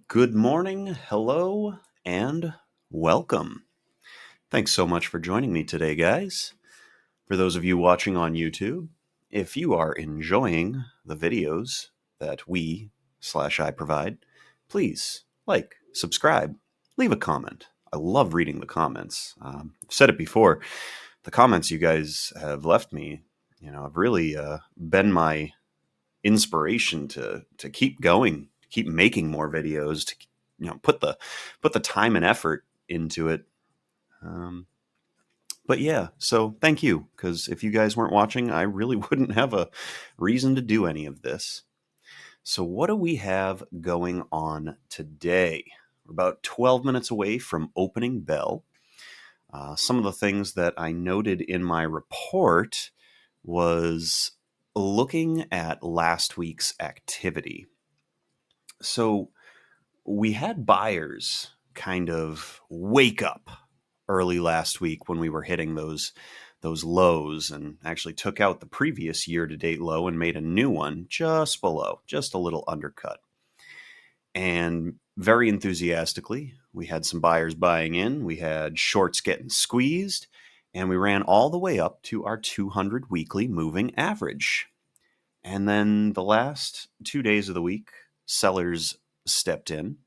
Good morning, hello, and welcome. Thanks so much for joining me today, guys. For those of you watching on YouTube, if you are enjoying the videos that we/I provide, please like, subscribe, leave a comment. I love reading the comments. I've said it before, the comments you guys have left me, have really been my inspiration to keep going, to keep making more videos, to put the time and effort into it. Um, but yeah, so thank you, because if you guys weren't watching, I really wouldn't have a reason to do any of this. So what do we have going on today? We're about 12 minutes away from opening bell. Some of the things that I noted in my report was looking at last week's activity. So we had buyers kind of wake up early last week when we were hitting those lows, and actually took out the previous year to date low and made a new one just below, just a little undercut. And very enthusiastically, we had some buyers buying in, we had shorts getting squeezed, and we ran all the way up to our 200 weekly moving average. And then the last 2 days of the week, sellers stepped in,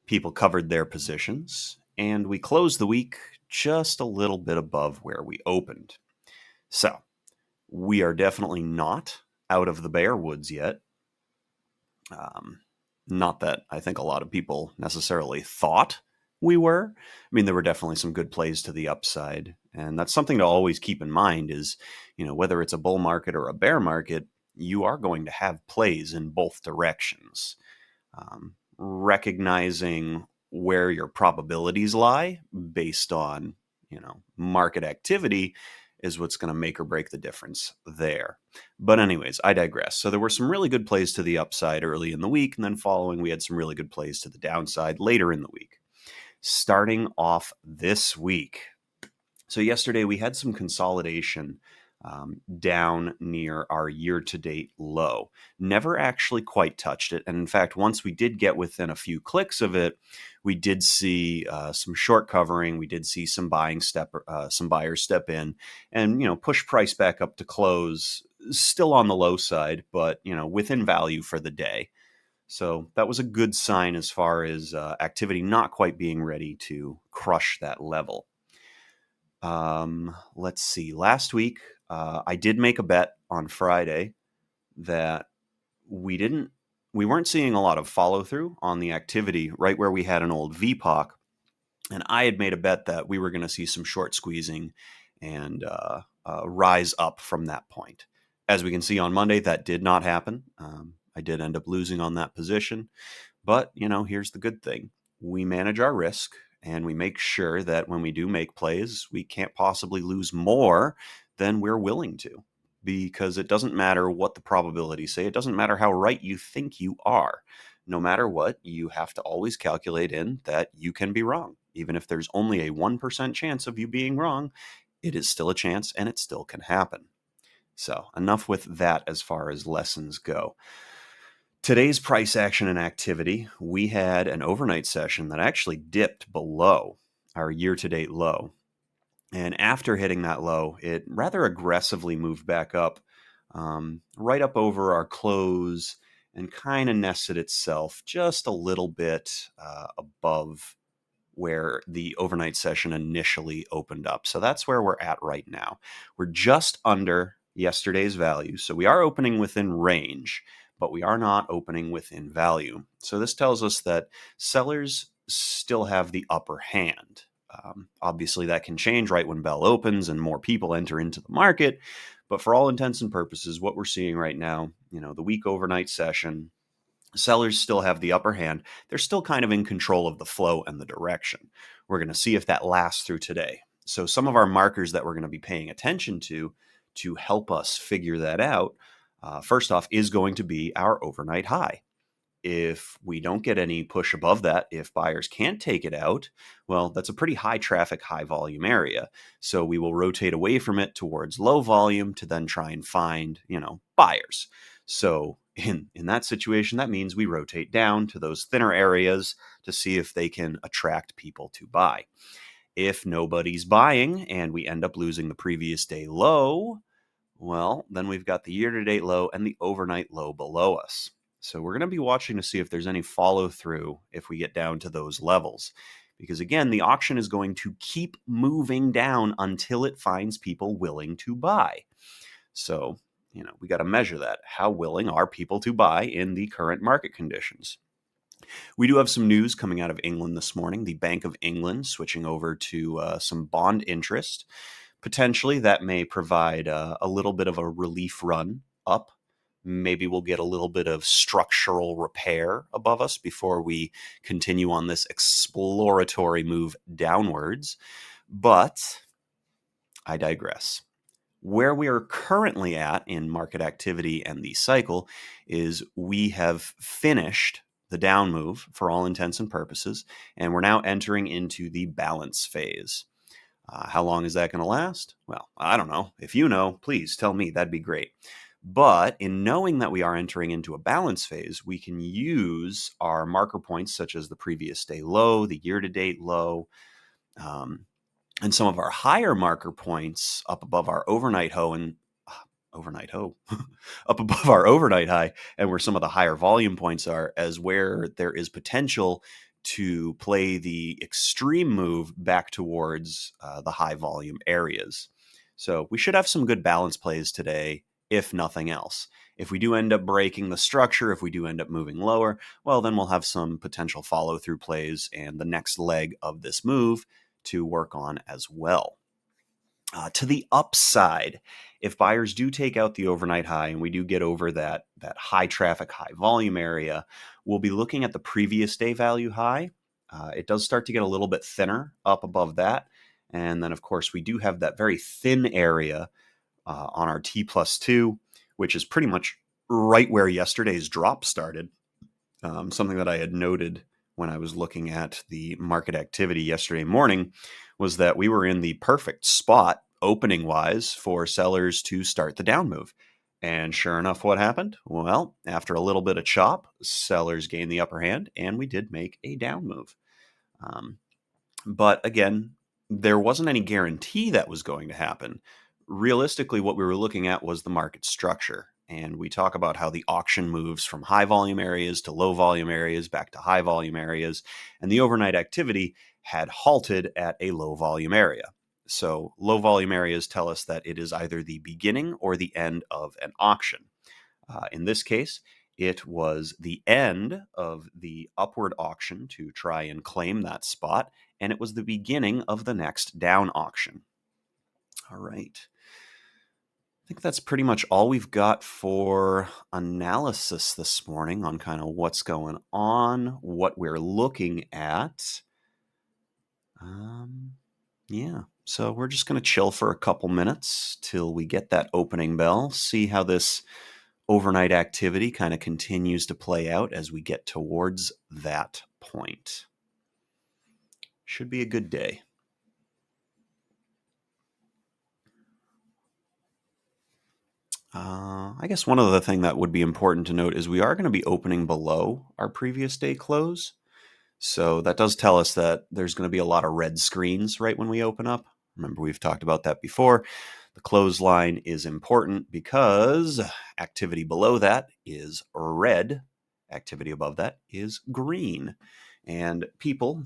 people covered their positions, and we closed the week just a little bit above where we opened. So we are definitely not out of the bear woods yet. Not that I think a lot of people necessarily thought we were. I mean, there were definitely some good plays to the upside. And that's something to always keep in mind is, whether it's a bull market or a bear market, you are going to have plays in both directions. Recognizing where your probabilities lie based on, market activity is what's going to make or break the difference there. But anyways, I digress. So there were some really good plays to the upside early in the week, and then following, we had some really good plays to the downside later in the week. Starting off this week. So yesterday we had some consolidation down near our year-to-date low. Never actually quite touched it. And in fact, once we did get within a few clicks of it, we did see some short covering. We did see some some buyers step in and, push price back up to close, still on the low side, but, within value for the day. So that was a good sign as far as activity not quite being ready to crush that level. Let's see. Last week, I did make a bet on Friday that we weren't seeing a lot of follow through on the activity right where we had an old VPOC. And I had made a bet that we were going to see some short squeezing and rise up from that point. As we can see on Monday, that did not happen. I did end up losing on that position. But, here's the good thing. We manage our risk and we make sure that when we do make plays, we can't possibly lose more than we're willing to. Because it doesn't matter what the probabilities say. It doesn't matter how right you think you are. No matter what, you have to always calculate in that you can be wrong. Even if there's only a 1% chance of you being wrong, it is still a chance and it still can happen. So enough with that as far as lessons go. Today's price action and activity, we had an overnight session that actually dipped below our year-to-date low. And after hitting that low, it rather aggressively moved back up, right up over our close, and kind of nested itself just a little bit above where the overnight session initially opened up. So that's where we're at right now. We're just under yesterday's value. So we are opening within range, but we are not opening within value. So this tells us that sellers still have the upper hand. Obviously, that can change right when bell opens and more people enter into the market. But for all intents and purposes, what we're seeing right now, the week overnight session, sellers still have the upper hand. They're still kind of in control of the flow and the direction. We're going to see if that lasts through today. So some of our markers that we're going to be paying attention to help us figure that out, first off, is going to be our overnight high. If we don't get any push above that, if buyers can't take it out, well, that's a pretty high traffic, high volume area. So we will rotate away from it towards low volume to then try and find, buyers. So In that situation, that means we rotate down to those thinner areas to see if they can attract people to buy. If nobody's buying and we end up losing the previous day low, well, then we've got the year-to-date low and the overnight low below us. So we're going to be watching to see if there's any follow through if we get down to those levels. Because again, the auction is going to keep moving down until it finds people willing to buy. So, we got to measure that. How willing are people to buy in the current market conditions? We do have some news coming out of England this morning. The Bank of England switching over to some bond interest. Potentially, that may provide a little bit of a relief run up. Maybe we'll get a little bit of structural repair above us before we continue on this exploratory move downwards. But I digress. Where we are currently at in market activity and the cycle is we have finished the down move for all intents and purposes, and we're now entering into the balance phase. How long is that going to last? Well, I don't know. If you know, please tell me. That'd be great. But in knowing that we are entering into a balance phase, we can use our marker points such as the previous day low, the year-to-date low, um, and some of our higher marker points up above our overnight ho up above our overnight high, and where some of the higher volume points are, as where there is potential to play the extreme move back towards the high volume areas. So we should have some good balance plays today, if nothing else. If we do end up breaking the structure, if we do end up moving lower, well, then we'll have some potential follow through plays and the next leg of this move to work on as well. To the upside, if buyers do take out the overnight high and we do get over that high traffic, high volume area, we'll be looking at the previous day value high. It does start to get a little bit thinner up above that. And then, of course, we do have that very thin area on our T+2, which is pretty much right where yesterday's drop started. Something that I had noted when I was looking at the market activity yesterday morning was that we were in the perfect spot opening wise for sellers to start the down move. And sure enough, what happened? Well, after a little bit of chop, sellers gained the upper hand and we did make a down move. But again, there wasn't any guarantee that was going to happen. Realistically, what we were looking at was the market structure. And we talk about how the auction moves from high volume areas to low volume areas back to high volume areas. And the overnight activity had halted at a low volume area. So low volume areas tell us that it is either the beginning or the end of an auction. In this case, it was the end of the upward auction to try and claim that spot, and it was the beginning of the next down auction. All right. I think that's pretty much all we've got for analysis this morning on kind of what's going on, what we're looking at. Yeah, so we're just going to chill for a couple minutes till we get that opening bell, see how this overnight activity kind of continues to play out as we get towards that point. Should be a good day. I guess one other thing that would be important to note is we are going to be opening below our previous day close. So that does tell us that there's going to be a lot of red screens right when we open up. Remember, we've talked about that before. The close line is important because activity below that is red. Activity above that is green. And people,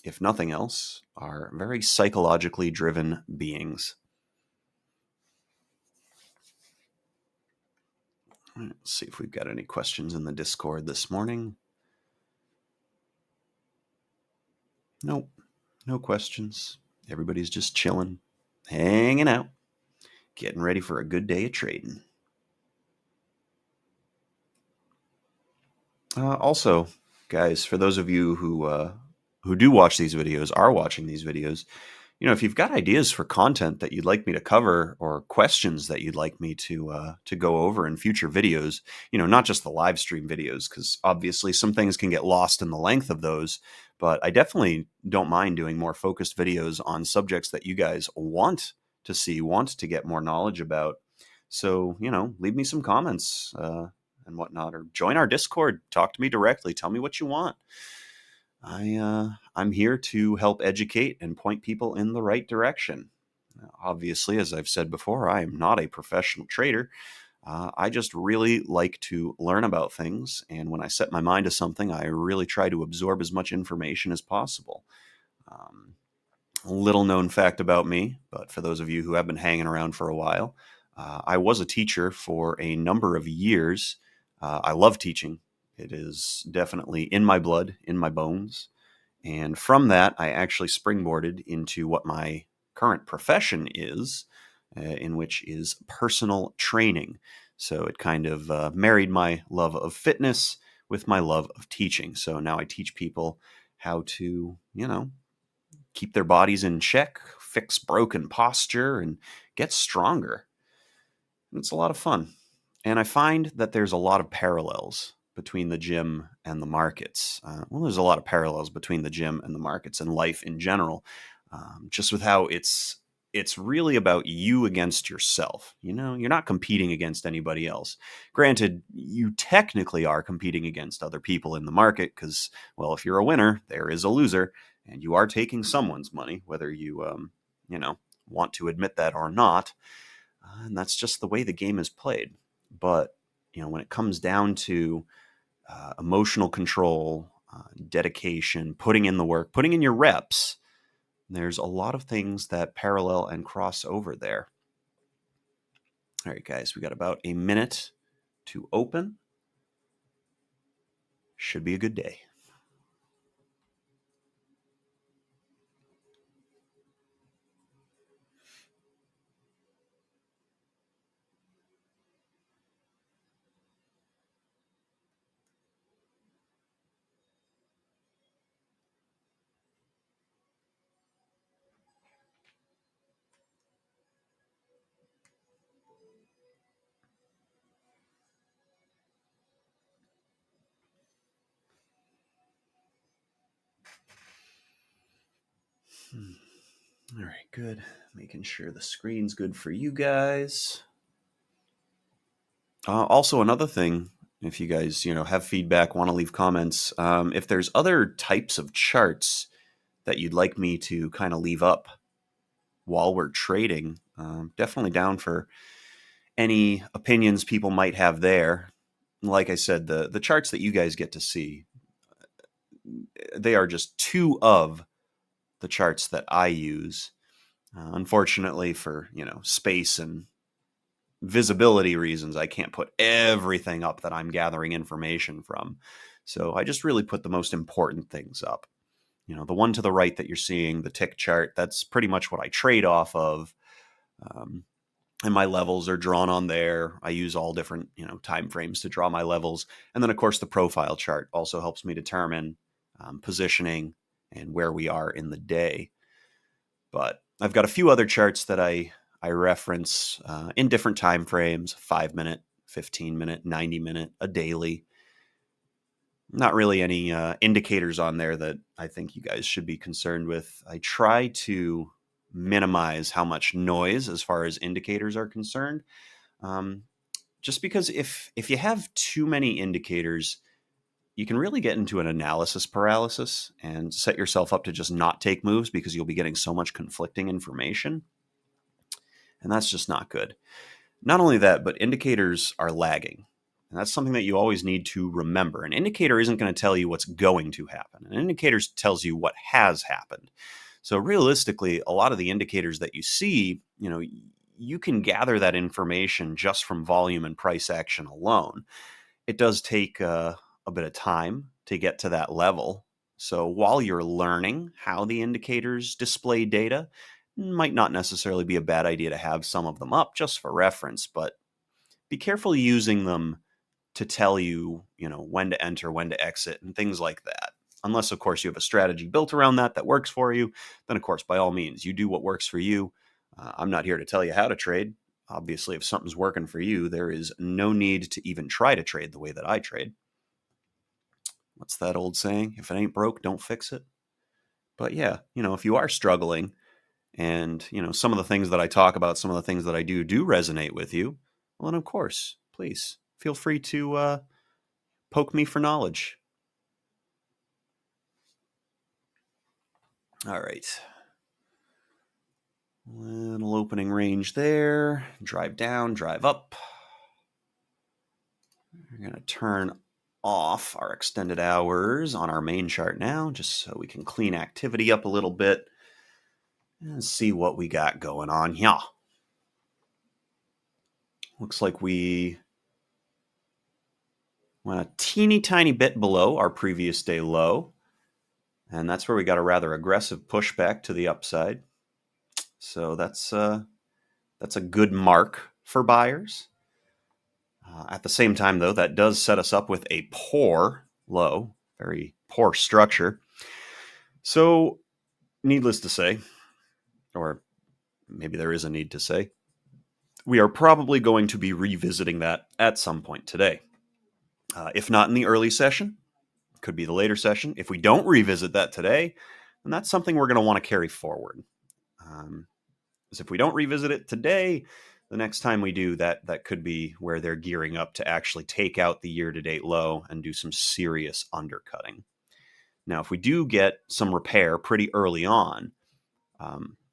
if nothing else, are very psychologically driven beings. Let's see if we've got any questions in the Discord this morning. Nope, no questions. Everybody's just chilling, hanging out, getting ready for a good day of trading. Also, guys, for those of you who do watch these videos, are watching these videos, if you've got ideas for content that you'd like me to cover or questions that you'd like me to go over in future videos, not just the live stream videos, because obviously some things can get lost in the length of those. But I definitely don't mind doing more focused videos on subjects that you guys want to see, want to get more knowledge about. So, leave me some comments. and whatnot, or join our Discord. Talk to me directly. Tell me what you want. I'm here to help educate and point people in the right direction. Obviously, as I've said before, I am not a professional trader. I just really like to learn about things, and when I set my mind to something, I really try to absorb as much information as possible. Um, Little known fact about me, but for those of you who have been hanging around for a while, I was a teacher for a number of years. I love teaching. It is definitely in my blood, in my bones. And from that, I actually springboarded into what my current profession is, in which is personal training. So it kind of married my love of fitness with my love of teaching. So now I teach people how to, keep their bodies in check, fix broken posture, and get stronger. It's a lot of fun. And I find that there's a lot of parallels between the gym and the markets. There's a lot of parallels between the gym and the markets and life in general, just with how it's really about you against yourself. You're not competing against anybody else. Granted, you technically are competing against other people in the market because, well, if you're a winner, there is a loser, and you are taking someone's money, whether you know, want to admit that or not. And that's just the way the game is played. But when it comes down to emotional control, dedication, putting in the work, putting in your reps, there's a lot of things that parallel and cross over there. All right, guys, we got about a minute to open. Should be a good day. All right, good. Making sure the screen's good for you guys. Also, another thing, if you guys have feedback, want to leave comments, if there's other types of charts that you'd like me to kind of leave up while we're trading, definitely down for any opinions people might have there. Like I said, the charts that you guys get to see, they are just two of the charts that I use. Unfortunately, for space and visibility reasons, I can't put everything up that I'm gathering information from. So I just really put the most important things up. The one to the right that you're seeing, the tick chart, that's pretty much what I trade off of. Um, and my levels are drawn on there. I use all different, time frames to draw my levels. And then, of course, the profile chart also helps me determine positioning and where we are in the day. But I've got a few other charts that I reference in different time frames: 5 minute, 15 minute, 90 minute, a daily. Not really any indicators on there that I think you guys should be concerned with. I try to minimize how much noise as far as indicators are concerned. Um, just because if you have too many indicators, you can really get into an analysis paralysis and set yourself up to just not take moves because you'll be getting so much conflicting information. And that's just not good. Not only that, but indicators are lagging. And that's something that you always need to remember. An indicator isn't going to tell you what's going to happen. An indicator tells you what has happened. So realistically, a lot of the indicators that you see, you can gather that information just from volume and price action alone. It does take a bit of time to get to that level. So while you're learning how the indicators display data, it might not necessarily be a bad idea to have some of them up just for reference, but be careful using them to tell you, when to enter, when to exit, and things like that. Unless, of course, you have a strategy built around that works for you, then, of course, by all means, you do what works for you. I'm not here to tell you how to trade. Obviously, if something's working for you, there is no need to even try to trade the way that I trade. What's that old saying? If it ain't broke, don't fix it. But yeah, if you are struggling and, some of the things that I talk about, some of the things that I do resonate with you, well, then of course, please feel free to poke me for knowledge. All right. Little opening range there. Drive down, drive up. We're going to turn off our extended hours on our main chart now, just so we can clean activity up a little bit and see what we got going on here. Looks like we went a teeny tiny bit below our previous day low, and that's where we got a rather aggressive pushback to the upside. So that's a good mark for buyers. At the same time, though, that does set us up with a poor low, very poor structure. So, needless to say, or maybe there is a need to say, we are probably going to be revisiting that at some point today. If not in the early session, could be the later session. If we don't revisit that today, then that's something we're going to want to carry forward. Because if we don't revisit it today, the next time we do that could be where they're gearing up to actually take out the year-to-date low and do some serious undercutting. Now, if we do get some repair pretty early on,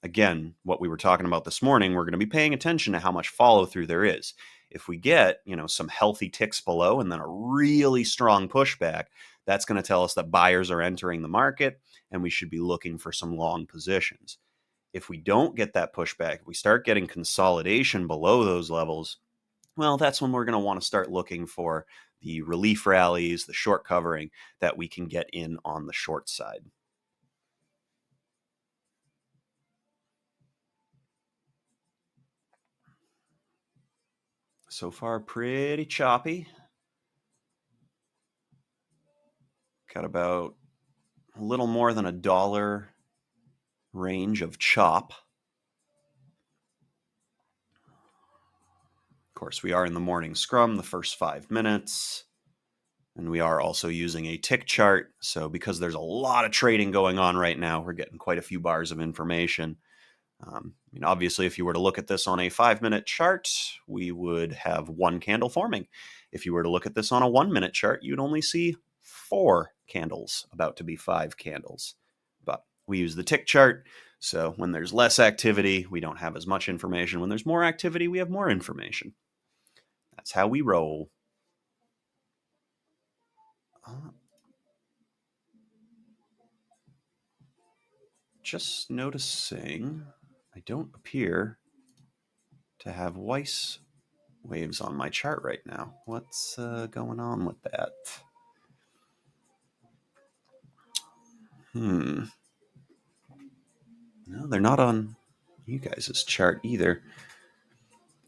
again, what we were talking about this morning, we're going to be paying attention to how much follow through there is. If we get, some healthy ticks below and then a really strong pushback, that's going to tell us that buyers are entering the market and we should be looking for some long positions. If we don't get that pushback, if we start getting consolidation below those levels, well, that's when we're going to want to start looking for the relief rallies, the short covering that we can get in on the short side. So far, pretty choppy. Got about a little more than $1 range of chop. Of course, we are in the morning scrum, the first 5 minutes. And we are also using a tick chart. So because there's a lot of trading going on right now, we're getting quite a few bars of information. Obviously, if you were to look at this on a 5-minute chart, we would have one candle forming. If you were to look at this on a 1-minute chart, you'd only see 4 candles, about to be 5 candles. But we use the tick chart, so when there's less activity, we don't have as much information. When there's more activity, we have more information. That's how we roll. Just noticing, I don't appear to have Weiss waves on my chart right now. What's going on with that? No, they're not on you guys' chart either.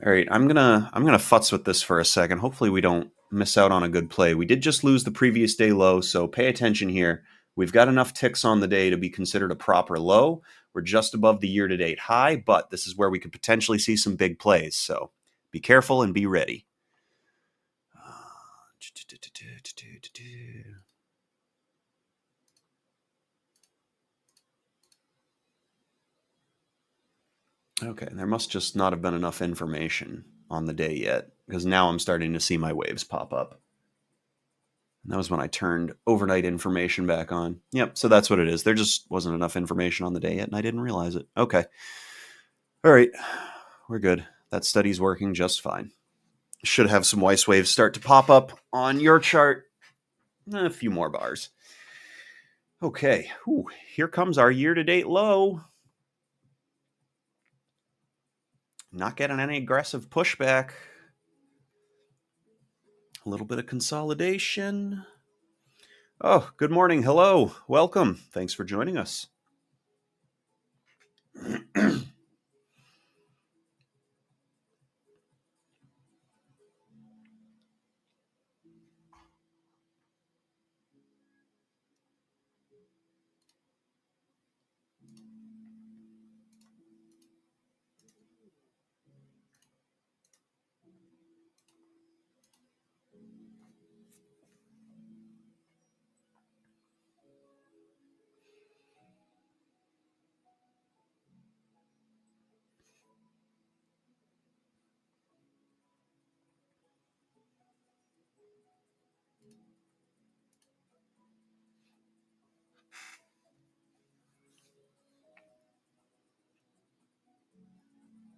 All right, I'm gonna futz with this for a second. Hopefully we don't miss out on a good play. We did just lose the previous day low, so pay attention here. We've got enough ticks on the day to be considered a proper low. We're just above the year-to-date high, but this is where we could potentially see some big plays. So be careful and be ready. Okay, there must just not have been enough information on the day yet, because now I'm starting to see my waves pop up. And that was when I turned overnight information back on. Yep, so that's what it is. There just wasn't enough information on the day yet, and I didn't realize it. Okay. All right, we're good. That study's working just fine. Should have some Weiss waves start to pop up on your chart. A few more bars. Okay, here comes our year-to-date low. Not getting any aggressive pushback. A little bit of consolidation. Oh, good morning. Hello. Welcome. Thanks for joining us.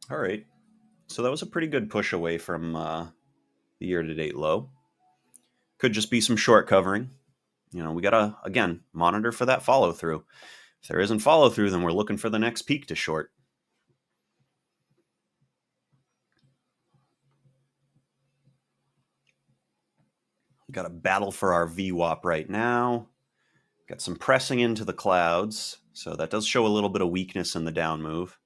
All right. So that was a pretty good push away from the year-to-date low. Could just be some short covering. We got to, again, monitor for that follow through. If there isn't follow through, then we're looking for the next peak to short. Got to battle for our VWAP right now. Got some pressing into the clouds. So that does show a little bit of weakness in the down move.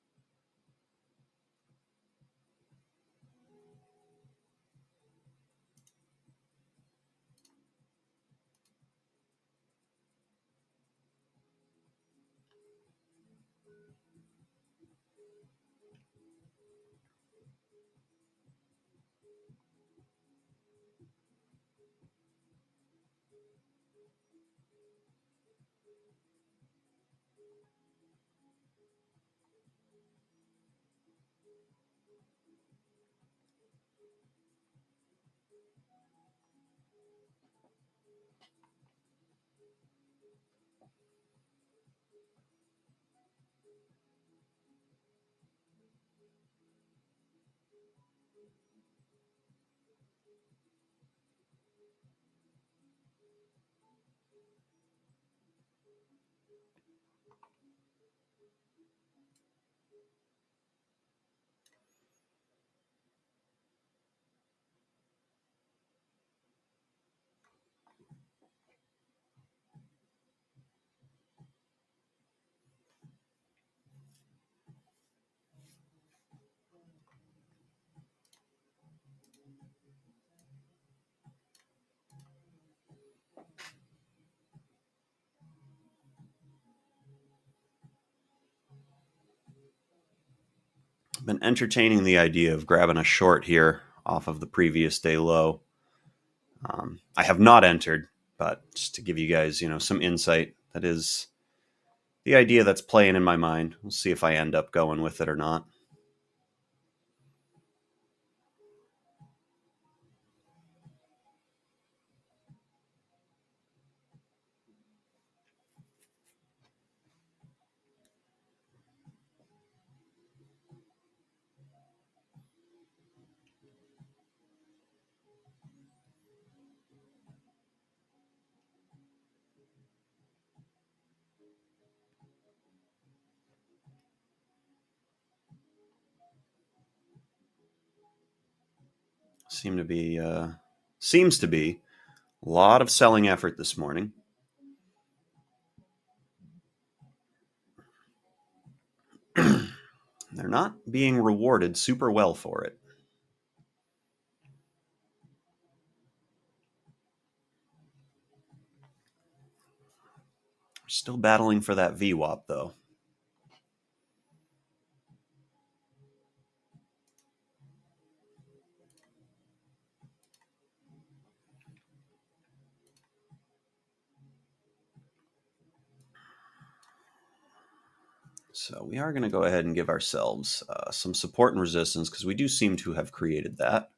Been entertaining the idea of grabbing a short here off of the previous day low. I have not entered, but just to give you guys, some insight, that is the idea that's playing in my mind. We'll see if I end up going with it or not. Seems to be a lot of selling effort this morning. They're not being rewarded super well for it. We're still battling for that VWAP though. So we are going to go ahead and give ourselves some support and resistance because we do seem to have created that.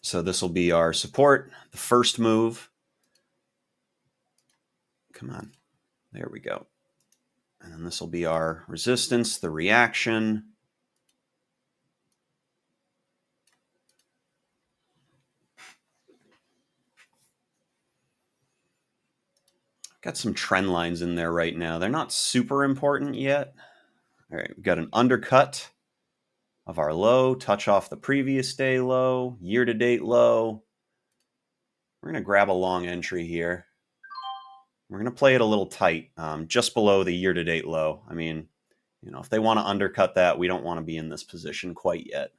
So this will be our support, the first move. Come on. There we go. And then this will be our resistance, the reaction. Got some trend lines in there right now. They're not super important yet. All right, we've got an undercut of our low, touch off the previous day low, year-to-date low. We're going to grab a long entry here. We're going to play it a little tight, just below the year-to-date low. I mean, if they want to undercut that, we don't want to be in this position quite yet.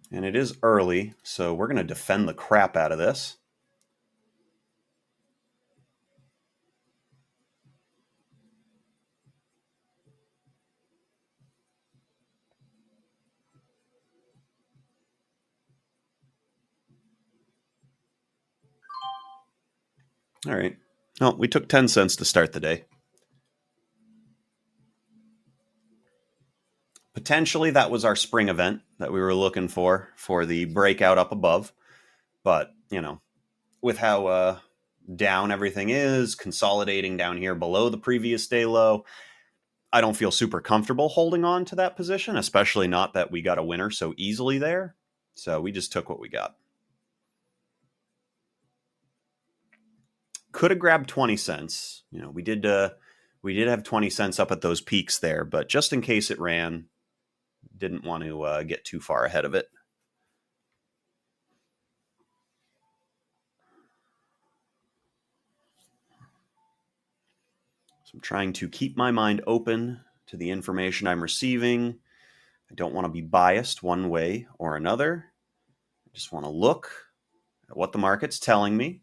And it is early, so we're going to defend the crap out of this. All right. Well, we took 10 cents to start the day. potentially that was our spring event that we were looking for the breakout up above. But, with how down everything is, consolidating down here below the previous day low, I don't feel super comfortable holding on to that position, especially not that we got a winner so easily there. So we just took what we got. Could have grabbed 20 cents. We did have 20 cents up at those peaks there, but just in case it ran, didn't want to get too far ahead of it. So I'm trying to keep my mind open to the information I'm receiving. I don't want to be biased one way or another. I just want to look at what the market's telling me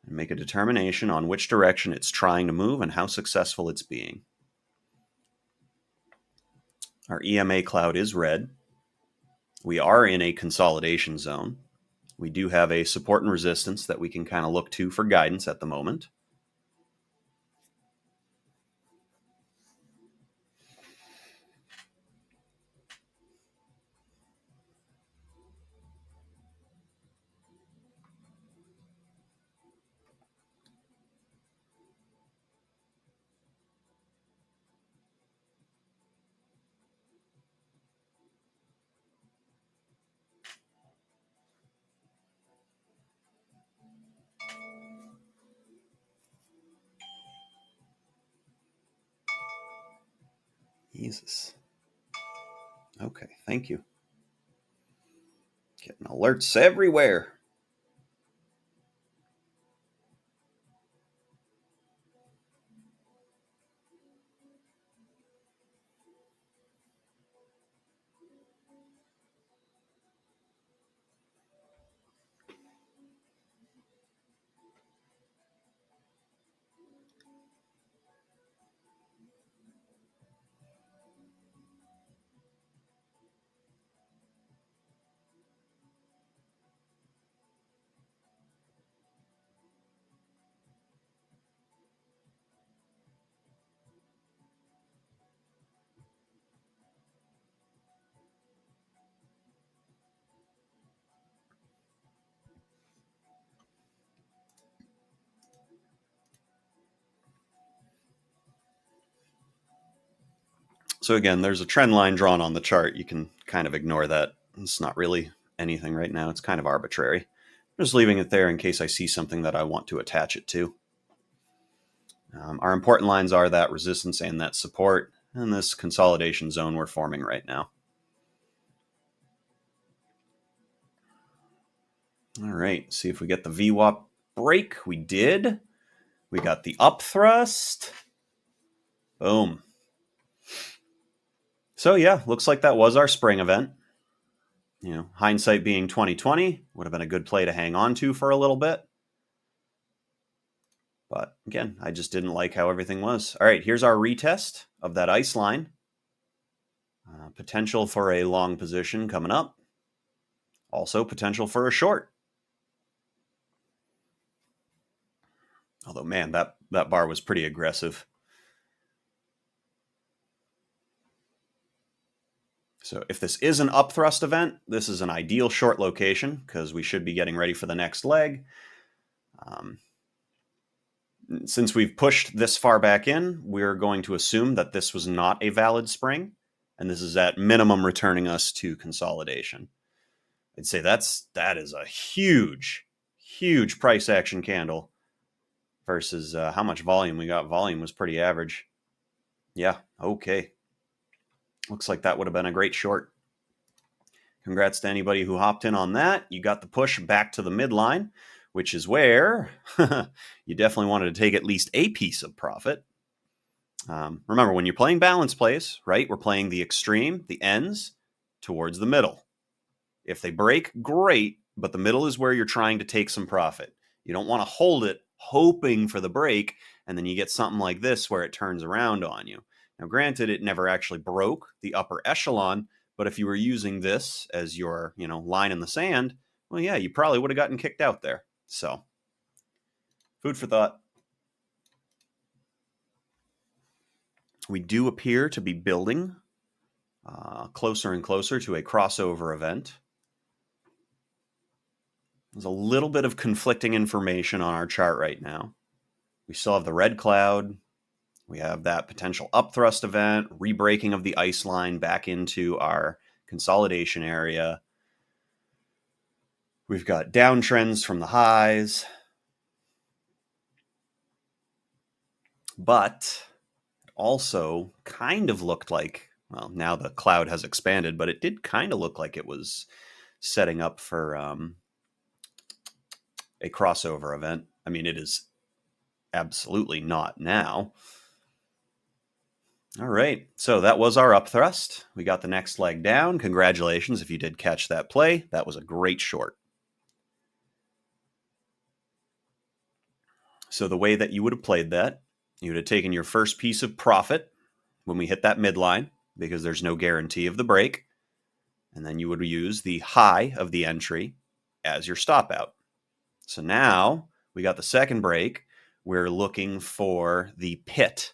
and make a determination on which direction it's trying to move and how successful it's being. Our EMA cloud is red. We are in a consolidation zone. We do have a support and resistance that we can kind of look to for guidance at the moment. Jesus. Okay, thank you. Getting alerts everywhere. So again, there's a trend line drawn on the chart. You can kind of ignore that. It's not really anything right now. It's kind of arbitrary. I'm just leaving it there in case I see something that I want to attach it to. Our important lines are that resistance and that support, and this consolidation zone we're forming right now. All right, see if we get the VWAP break. We did. We got the up thrust. Boom. So yeah, looks like that was our spring event. Hindsight being 2020, would have been a good play to hang on to for a little bit. But again, I just didn't like how everything was. All right, here's our retest of that ice line. Potential for a long position coming up. Also potential for a short. Although, man, that bar was pretty aggressive. So if this is an upthrust event, this is an ideal short location because we should be getting ready for the next leg. Since we've pushed this far back in, we're going to assume that this was not a valid spring, and this is at minimum returning us to consolidation. I'd say that is a huge, huge price action candle versus how much volume we got. Volume was pretty average. Yeah, okay. Looks like that would have been a great short. Congrats to anybody who hopped in on that. You got the push back to the midline, which is where you definitely wanted to take at least a piece of profit. Remember, when you're playing balance plays, right, we're playing the extreme, the ends, towards the middle. If they break, great, but the middle is where you're trying to take some profit. You don't want to hold it hoping for the break, and then you get something like this where it turns around on you. Now, granted, it never actually broke the upper echelon, but if you were using this as your, line in the sand, well, yeah, you probably would have gotten kicked out there. So, food for thought. We do appear to be building closer and closer to a crossover event. There's a little bit of conflicting information on our chart right now. We still have the red cloud. We have that potential upthrust event, re-breaking of the ice line back into our consolidation area. We've got downtrends from the highs. But also kind of looked like, well, now the cloud has expanded, but it did kind of look like it was setting up for a crossover event. I mean, it is absolutely not now. All right, so that was our upthrust. We got the next leg down. Congratulations if you did catch that play. That was a great short. So the way that you would have played that, you would have taken your first piece of profit when we hit that midline, because there's no guarantee of the break. And then you would use the high of the entry as your stop out. So now we got the second break. We're looking for the pit,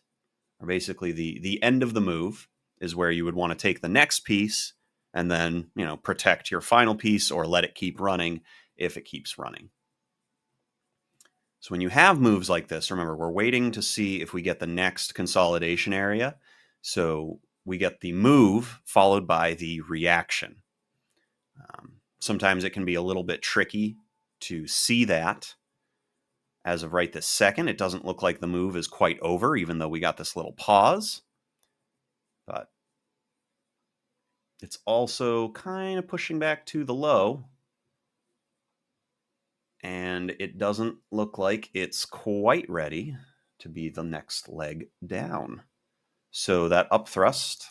or basically the end of the move is where you would want to take the next piece and then, protect your final piece or let it keep running if it keeps running. So when you have moves like this, remember, we're waiting to see if we get the next consolidation area. So we get the move followed by the reaction. Sometimes it can be a little bit tricky to see that. As of right this second, it doesn't look like the move is quite over, even though we got this little pause. But it's also kind of pushing back to the low. And it doesn't look like it's quite ready to be the next leg down. So that upthrust,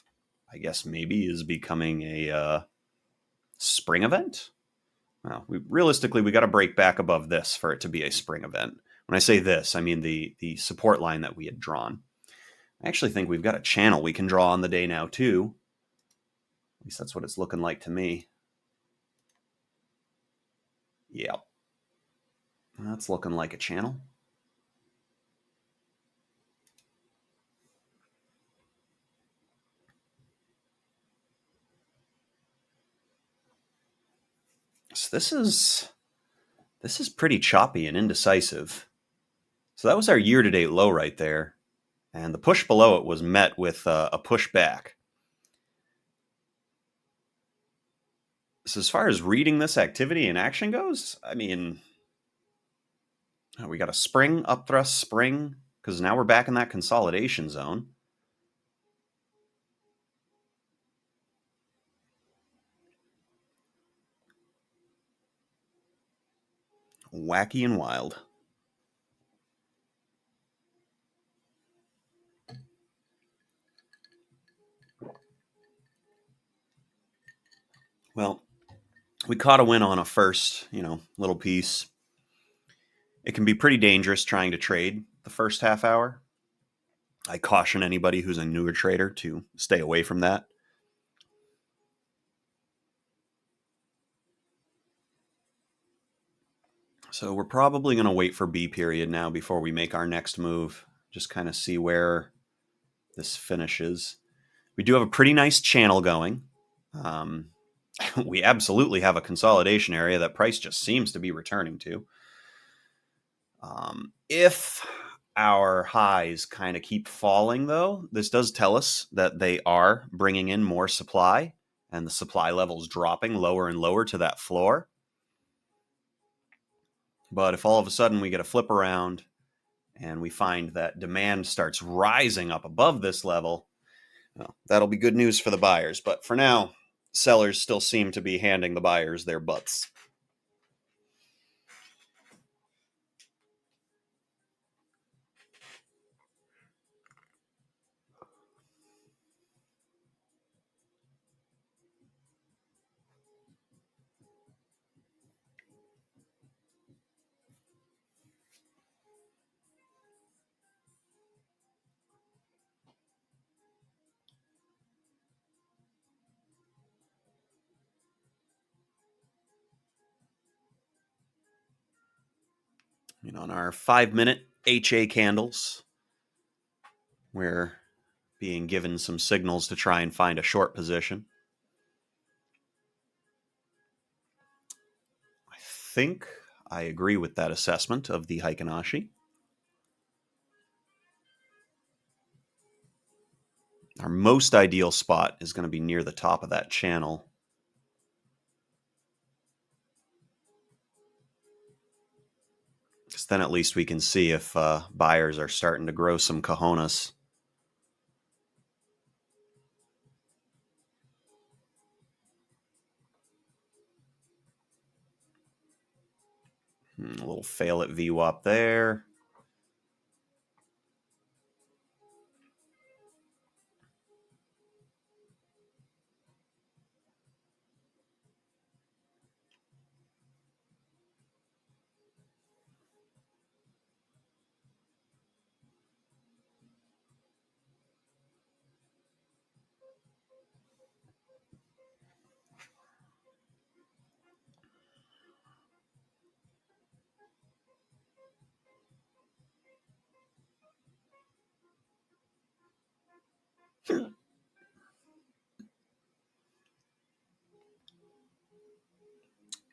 I guess maybe, is becoming a spring event. Well, realistically, we got to break back above this for it to be a spring event. When I say this, I mean the support line that we had drawn. I actually think we've got a channel we can draw on the day now, too. At least that's what it's looking like to me. Yeah. That's looking like a channel. So this is pretty choppy and indecisive. So that was our year-to-date low right there. And the push below it was met with a push back. So as far as reading this activity in action goes, I mean, we got a spring, upthrust, spring, because now we're back in that consolidation zone. Wacky and wild. Well, we caught a win on a first, little piece. It can be pretty dangerous trying to trade the first half hour. I caution anybody who's a newer trader to stay away from that. So we're probably going to wait for B period now before we make our next move. Just kind of see where this finishes. We do have a pretty nice channel going. We absolutely have a consolidation area that price just seems to be returning to. If our highs kind of keep falling, though, this does tell us that they are bringing in more supply and the supply levels dropping lower and lower to that floor. But if all of a sudden we get a flip around and we find that demand starts rising up above this level, well, that'll be good news for the buyers. But for now, sellers still seem to be handing the buyers their butts. On our 5-minute HA candles, we're being given some signals to try and find a short position. I think I agree with that assessment of the Heikinashi. Our most ideal spot is going to be near the top of that channel. Because then at least we can see if buyers are starting to grow some cojones. A little fail at VWAP there.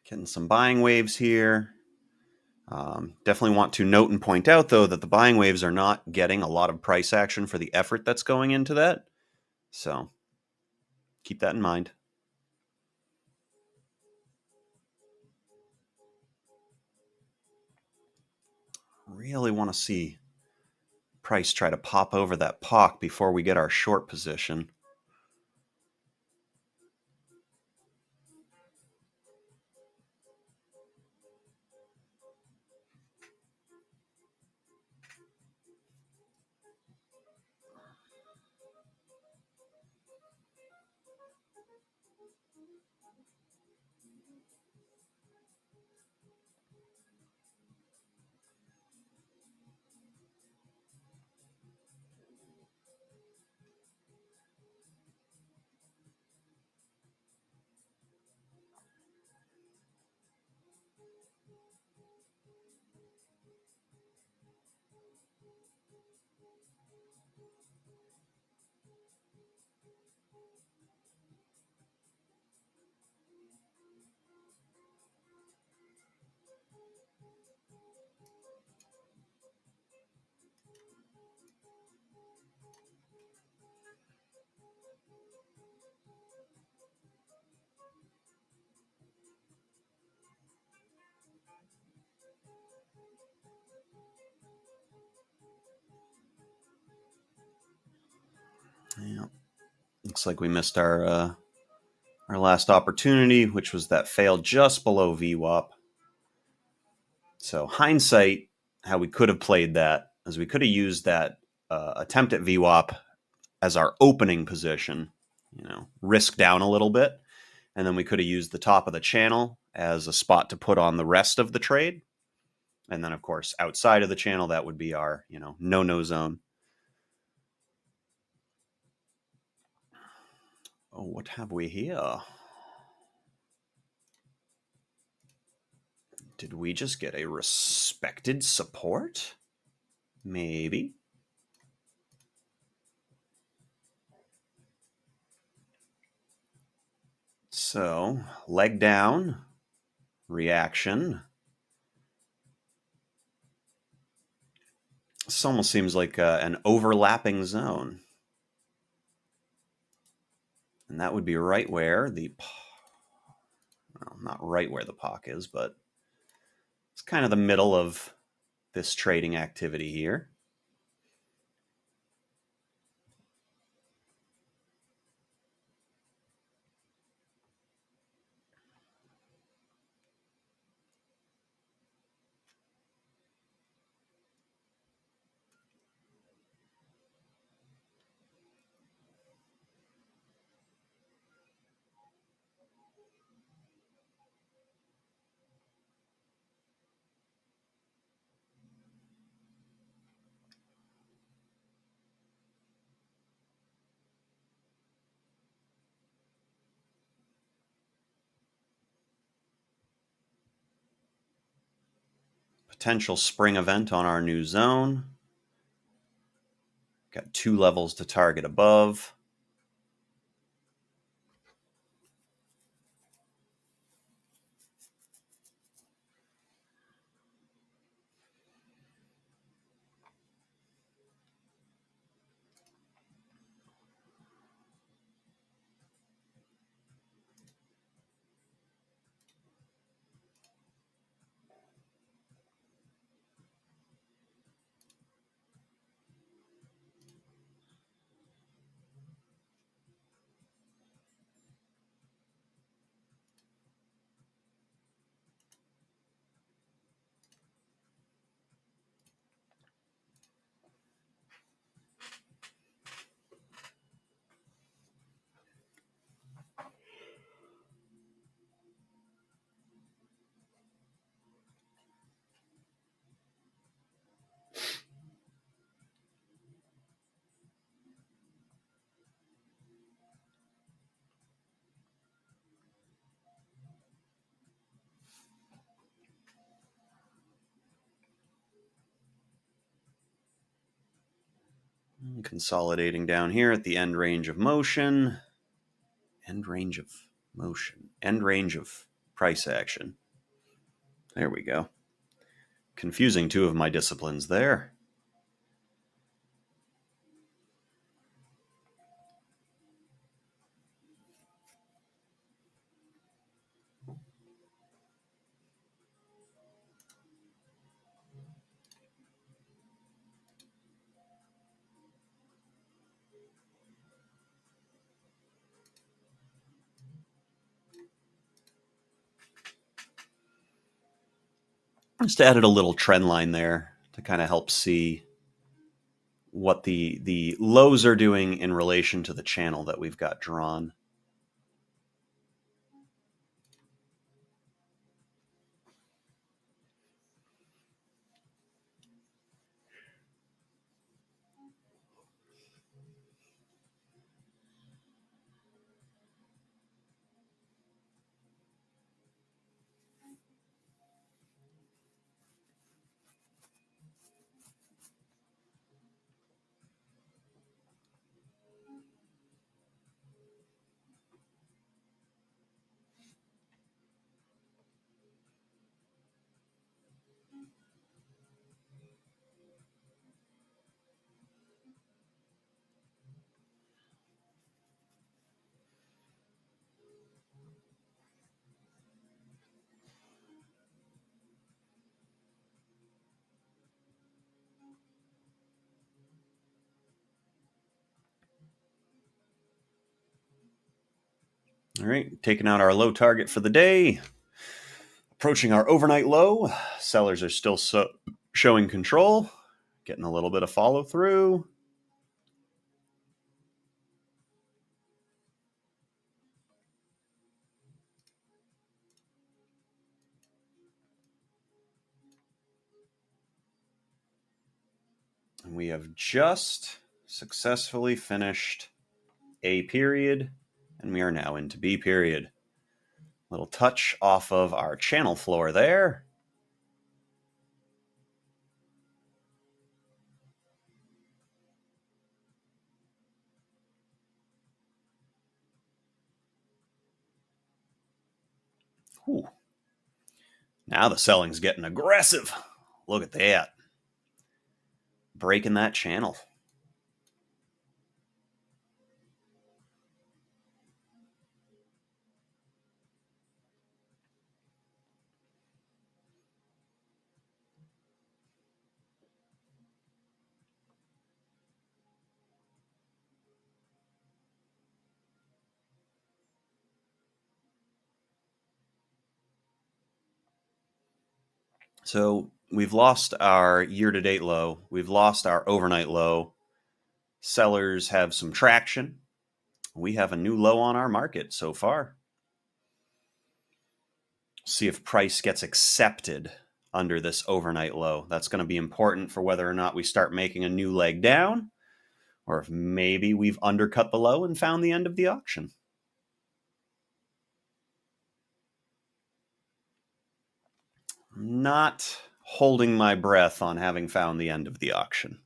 Getting some buying waves here. Definitely want to note and point out, though, that the buying waves are not getting a lot of price action for the effort that's going into that. So keep that in mind. Really want to see price try to pop over that POC before we get our short position. Yeah. Looks like we missed our last opportunity, which was that fail just below VWAP. So hindsight, how we could have played that is we could have used that attempt at VWAP as our opening position, risk down a little bit. And then we could have used the top of the channel as a spot to put on the rest of the trade. And then, of course, outside of the channel, that would be our, no zone. Oh, what have we here? Did we just get a respected support? Maybe. So, leg down, reaction. This almost seems like an overlapping zone. And that would be right where well, not right where the POC is, but it's kind of the middle of this trading activity here. Potential spring event on our new zone. Got 2 levels to target above. Consolidating down here at the end range of motion. End range of motion. End range of price action. There we go. Confusing 2 of my disciplines there. Just added a little trend line there to kind of help see what the lows are doing in relation to the channel that we've got drawn. All right, taking out our low target for the day. Approaching our overnight low. Sellers are still showing control. Getting a little bit of follow through. And we have just successfully finished A period, and we are now into B period. Little touch off of our channel floor there. Whew. Now the selling's getting aggressive. Look at that. Breaking that channel. So we've lost our year-to-date low. We've lost our overnight low. Sellers have some traction. We have a new low on our market so far. See if price gets accepted under this overnight low. That's going to be important for whether or not we start making a new leg down, or if maybe we've undercut the low and found the end of the auction. Not holding my breath on having found the end of the auction.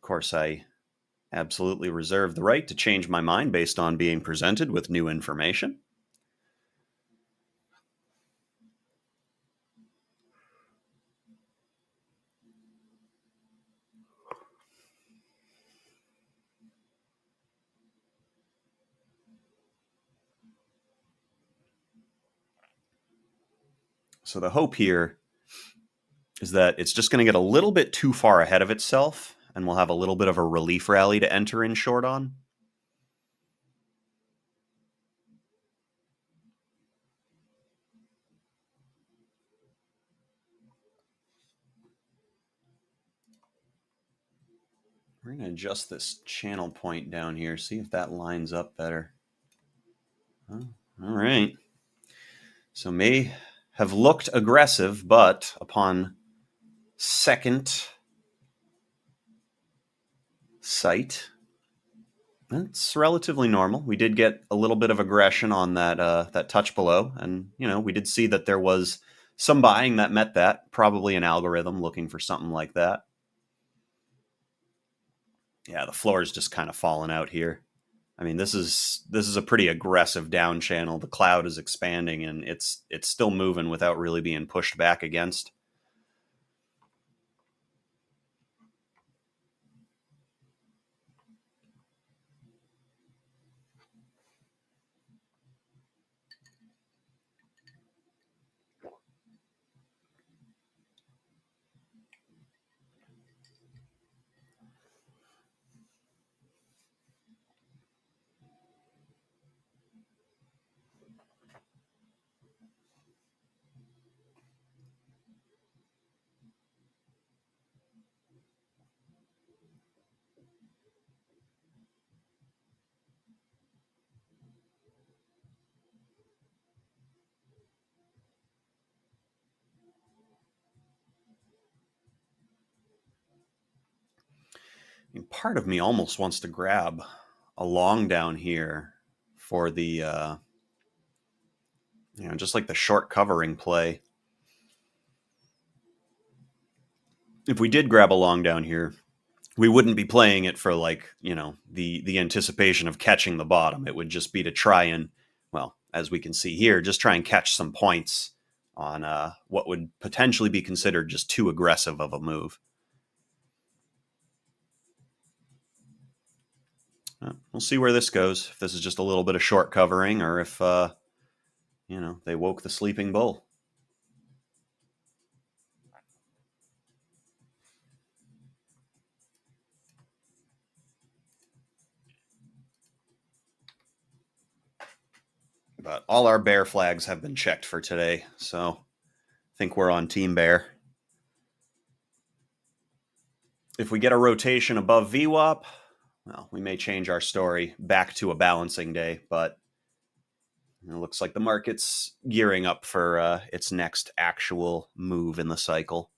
Of course, I absolutely reserve the right to change my mind based on being presented with new information. So the hope here is that it's just going to get a little bit too far ahead of itself, and we'll have a little bit of a relief rally to enter in short on. We're going to adjust this channel point down here, see if that lines up better. Oh, all right. So may have looked aggressive, but upon second sight, it's relatively normal. We did get a little bit of aggression on that touch below, and we did see that there was some buying that met that. Probably an algorithm looking for something like that. Yeah, the floor is just kind of falling out here. I mean, this is a pretty aggressive down channel. The cloud is expanding, and it's still moving without really being pushed back against. I mean, part of me almost wants to grab a long down here for the just like the short covering play. If we did grab a long down here, we wouldn't be playing it for the anticipation of catching the bottom. It would just be to try and, well, as we can see here, just try and catch some points on what would potentially be considered just too aggressive of a move. We'll see where this goes. If this is just a little bit of short covering, or if they woke the sleeping bull. But all our bear flags have been checked for today, so I think we're on Team Bear. If we get a rotation above VWAP, well, we may change our story back to a balancing day, but it looks like the market's gearing up for its next actual move in the cycle.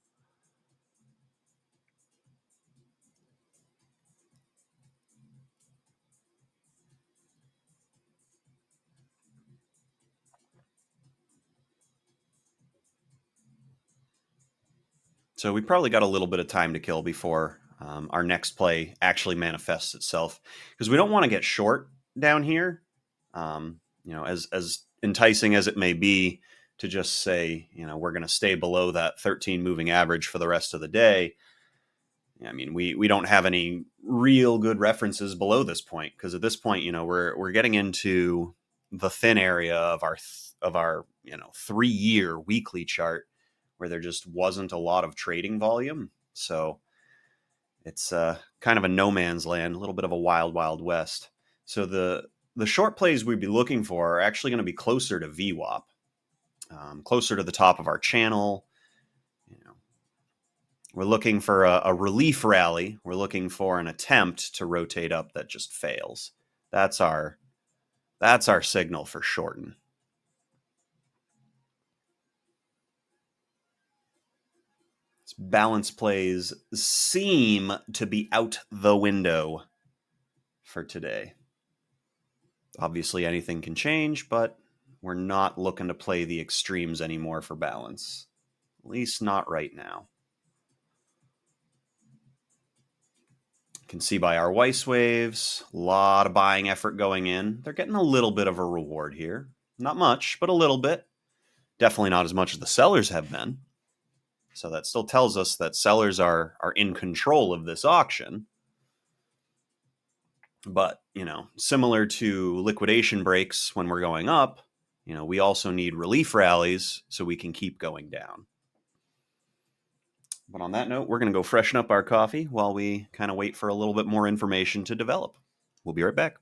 So we probably got a little bit of time to kill before our next play actually manifests itself, because we don't want to get short down here. As enticing as it may be to just say, we're going to stay below that 13 moving average for the rest of the day. I mean, we don't have any real good references below this point, because at this point, we're getting into the thin area of our 3-year weekly chart, where there just wasn't a lot of trading volume. So it's kind of a no man's land, a little bit of a wild west. So the short plays we'd be looking for are actually going to be closer to VWAP, closer to the top of our channel. We're looking for a relief rally. We're looking for an attempt to rotate up that just fails. That's our signal for shorten. Balance plays seem to be out the window for today. Obviously, anything can change, but we're not looking to play the extremes anymore for balance. At least not right now. You can see by our Weiss waves, a lot of buying effort going in. They're getting a little bit of a reward here. Not much, but a little bit. Definitely not as much as the sellers have been. So that still tells us that sellers are in control of this auction. But, similar to liquidation breaks when we're going up, we also need relief rallies so we can keep going down. But on that note, we're going to go freshen up our coffee while we kind of wait for a little bit more information to develop. We'll be right back.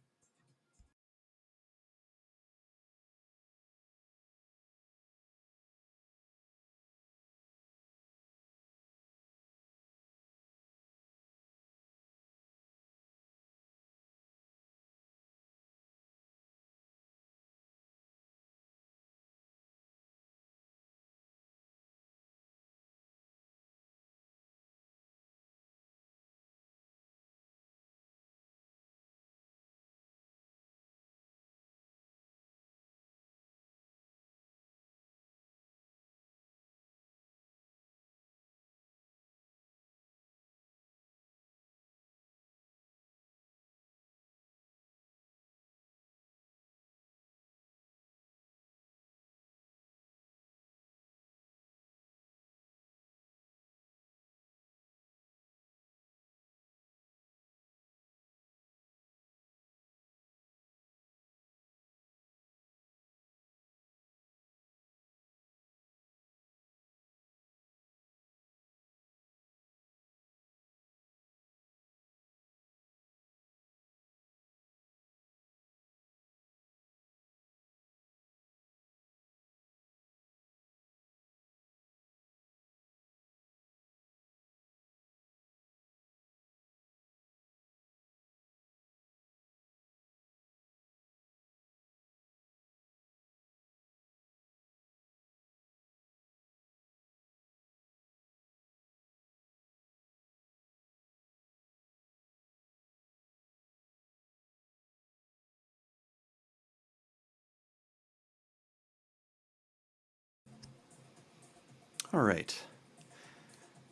All right.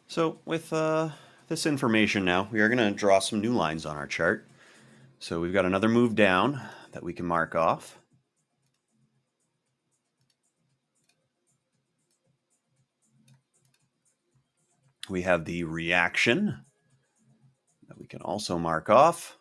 So with this information now, we are going to draw some new lines on our chart. So we've got another move down that we can mark off. We have the reaction that we can also mark off.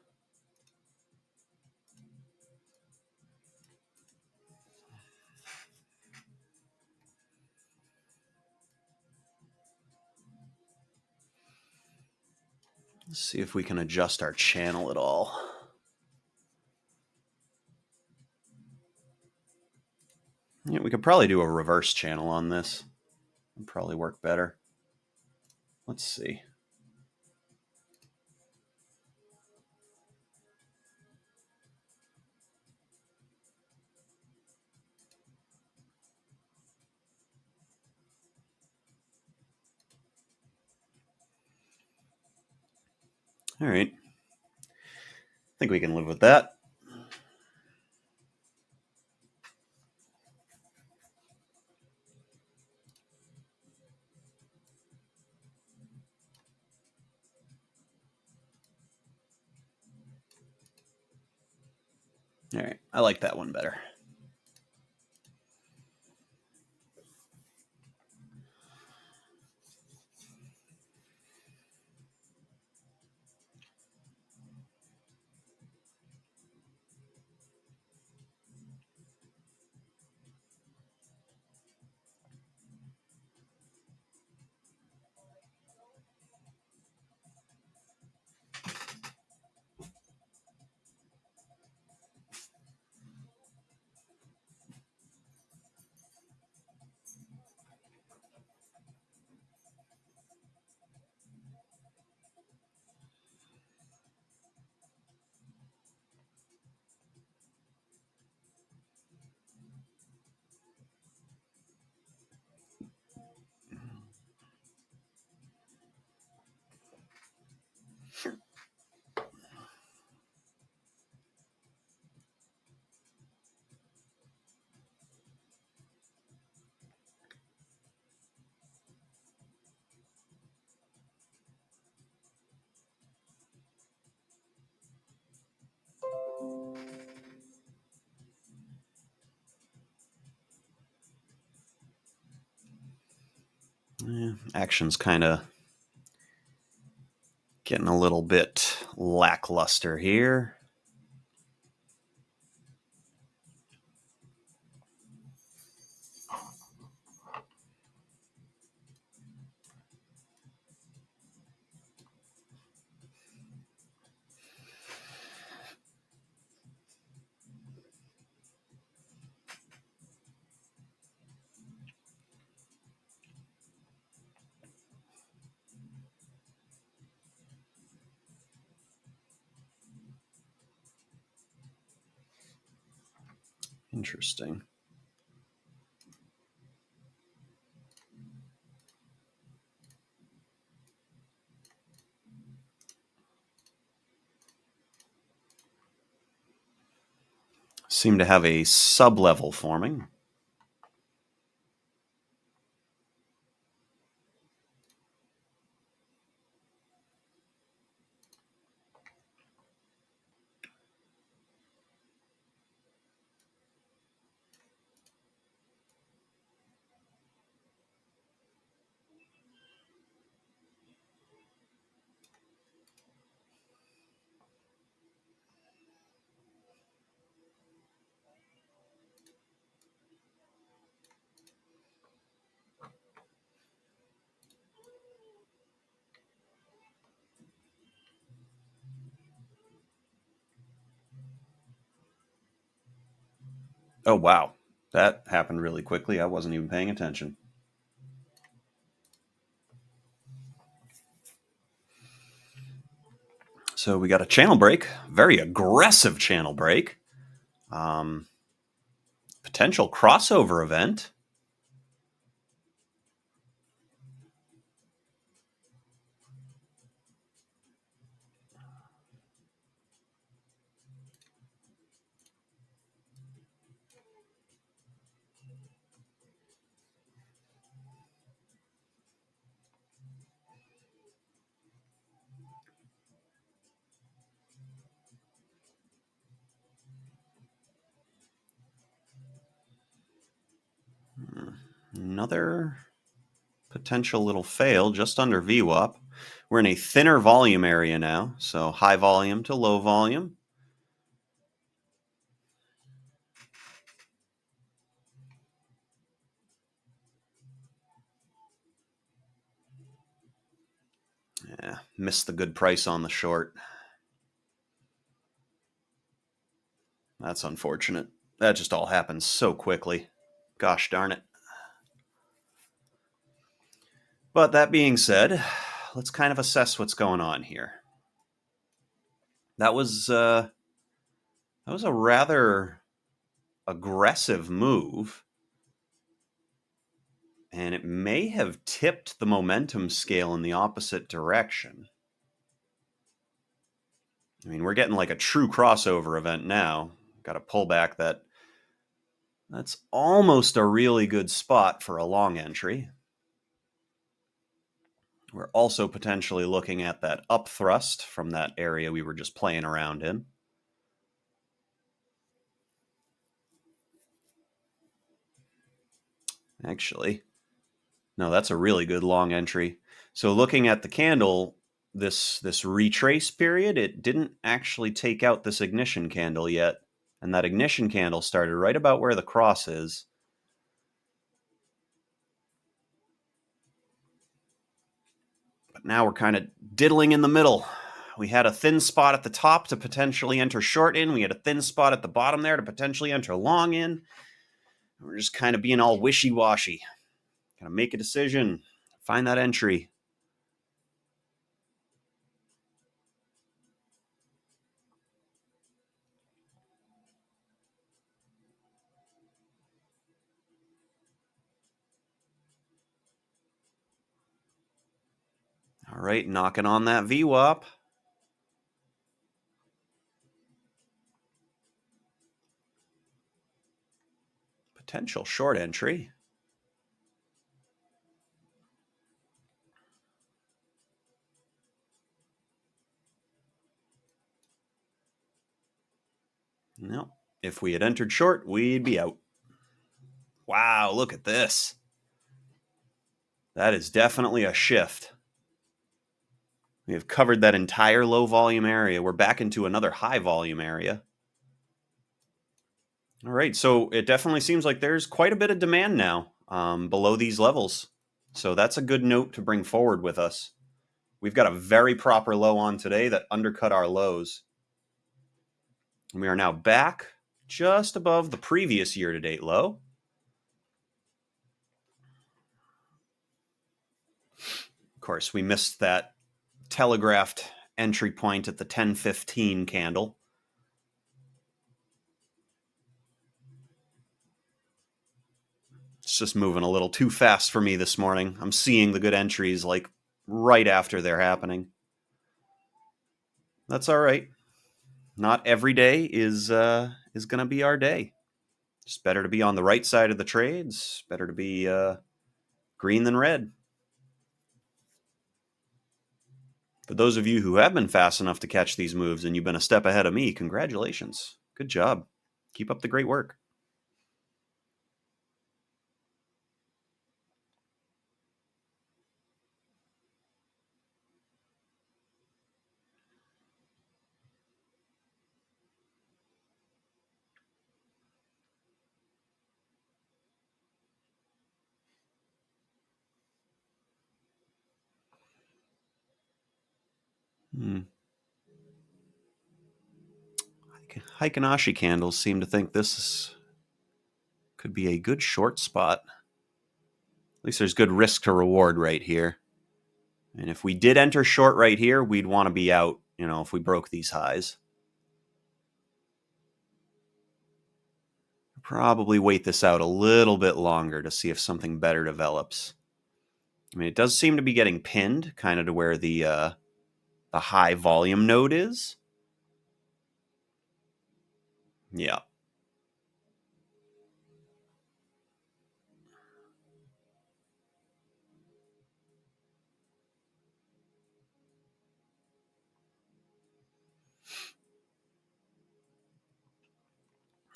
Let's see if we can adjust our channel at all. Yeah, we could probably do a reverse channel on this. It'd probably work better. Let's see. All right. I think we can live with that. All right. I like that one better. Action's kind of getting a little bit lackluster here. Interesting. Seem to have a sub-level forming. Oh, wow. That happened really quickly. I wasn't even paying attention. So we got a channel break, very aggressive channel break. Um, Potential crossover event. Another potential little fail just under VWAP. We're in a thinner volume area now, so high volume to low volume. Yeah, missed the good price on the short. That's unfortunate. That just all happened so quickly. Gosh darn it. But that being said, let's kind of assess what's going on here. That was a rather aggressive move, and it may have tipped the momentum scale in the opposite direction. I mean, we're getting like a true crossover event now. Got a pullback that's almost a really good spot for a long entry. We're also potentially looking at that up thrust from that area we were just playing around in. Actually, no, that's a really good long entry. So looking at the candle, this retrace period, it didn't actually take out this ignition candle yet. And that ignition candle started right about where the cross is. But now we're kind of diddling in the middle. We had a thin spot at the top to potentially enter short in. We had a thin spot at the bottom there to potentially enter long in. We're just kind of being all wishy-washy. Gotta make a decision. Find that entry. All right, knocking on that VWAP. Potential short entry. No, if we had entered short, we'd be out. Wow, look at this. That is definitely a shift. We have covered that entire low volume area. We're back into another high volume area. All right, so it definitely seems like there's quite a bit of demand now below these levels. So that's a good note to bring forward with us. We've got a very proper low on today that undercut our lows. And we are now back just above the previous year-to-date low. Of course, we missed that telegraphed entry point at the 10:15 candle. It's just moving a little too fast for me this morning. I'm seeing the good entries like right after they're happening. That's all right. Not every day is going to be our day. It's better to be on the right side of the trades. Better to be green than red. For those of you who have been fast enough to catch these moves and you've been a step ahead of me, congratulations. Good job. Keep up the great work. Heikinashi candles seem to think could be a good short spot. At least there's good risk to reward right here. And if we did enter short right here, we'd want to be out, if we broke these highs. Probably wait this out a little bit longer to see if something better develops. I mean, it does seem to be getting pinned kind of to where the high volume node is. Yeah.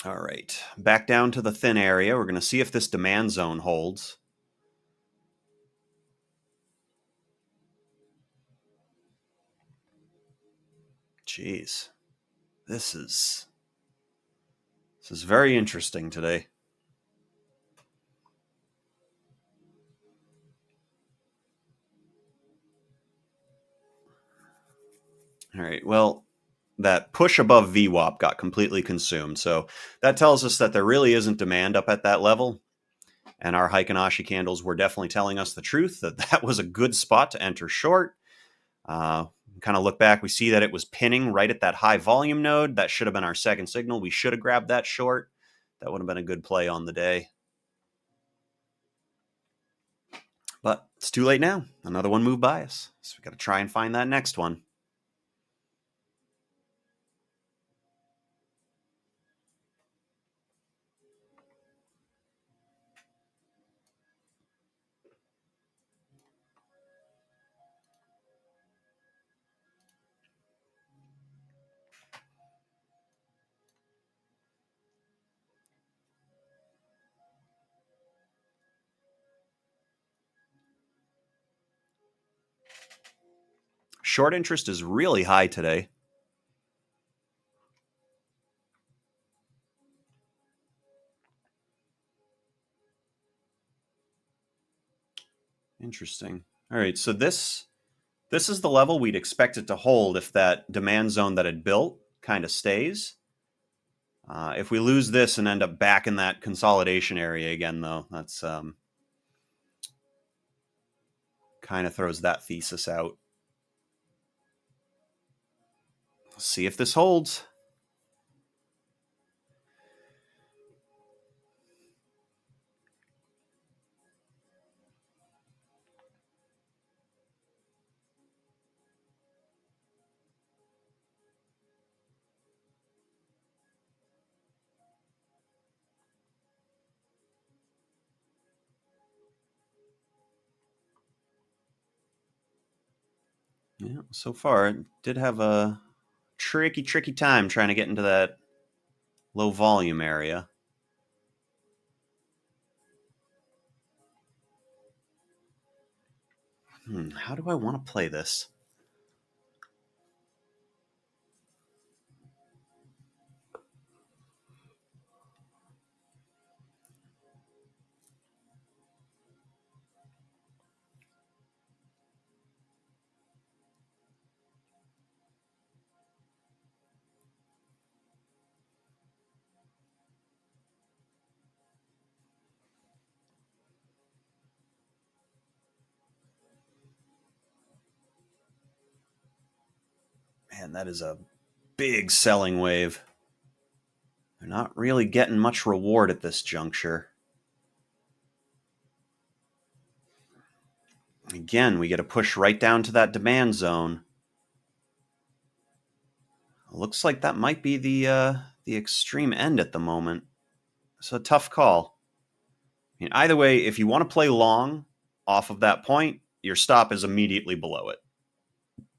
All right. Back down to the thin area. We're going to see if this demand zone holds. Jeez. This is very interesting today. All right. Well, that push above VWAP got completely consumed. So that tells us that there really isn't demand up at that level. And our Heikinashi candles were definitely telling us the truth that that was a good spot to enter short. Kind of look back, we see that it was pinning right at that high volume node. That should have been our second signal. We should have grabbed that short. That would have been a good play on the day. But it's too late now. Another one moved by us. So we got to try and find that next one. Short interest is really high today. Interesting. All right, so this is the level we'd expect it to hold if that demand zone that it built kind of stays. If we lose this and end up back in that consolidation area again, though, that's kind of throws that thesis out. Let's see if this holds. Yeah, so far it did have a tricky time trying to get into that low volume area. How do I want to play this? Man, that is a big selling wave. They're not really getting much reward at this juncture. Again, we get a push right down to that demand zone. Looks like that might be the extreme end at the moment. It's a tough call. I mean, either way, if you want to play long off of that point, your stop is immediately below it.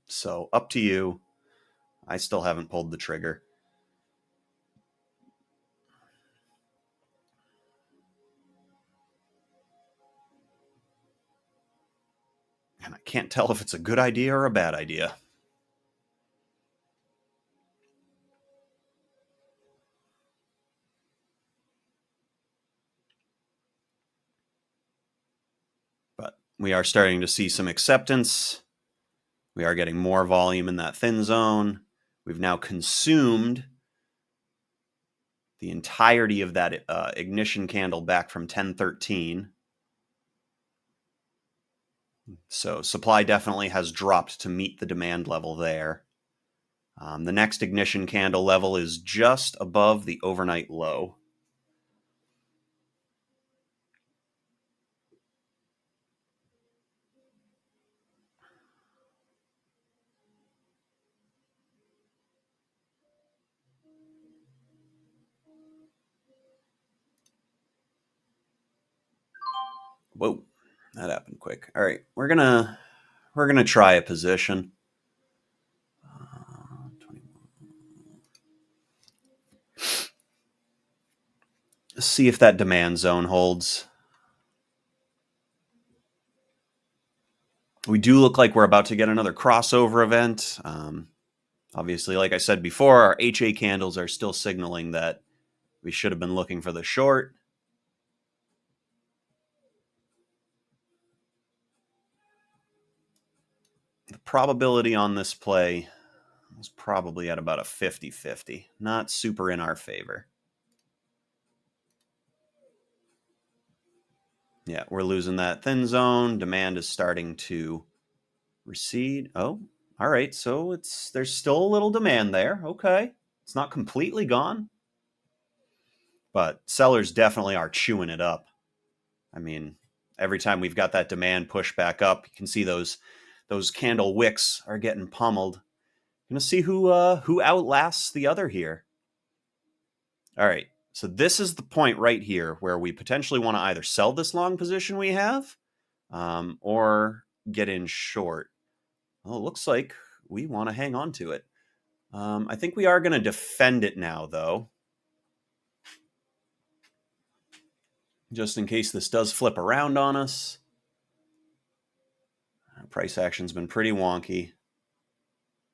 So up to you. I still haven't pulled the trigger. And I can't tell if it's a good idea or a bad idea. But we are starting to see some acceptance. We are getting more volume in that thin zone. We've now consumed the entirety of that ignition candle back from 1013. So supply definitely has dropped to meet the demand level there. The next ignition candle level is just above the overnight low. Whoa, that happened quick. All right, we're gonna try a position. See if that demand zone holds. We do look like we're about to get another crossover event. Obviously, like I said before, our HA candles are still signaling that we should have been looking for the short. The probability on this play was probably at about a 50-50. Not super in our favor. Yeah, we're losing that thin zone. Demand is starting to recede. Oh, all right. So there's still a little demand there. Okay. It's not completely gone. But sellers definitely are chewing it up. I mean, every time we've got that demand push back up, you can see those candle wicks are getting pummeled. Gonna see who outlasts the other here. All right. So this is the point right here where we potentially want to either sell this long position we have, or get in short. Well, it looks like we want to hang on to it. I think we are going to defend it now, though, just in case this does flip around on us. Price action's been pretty wonky,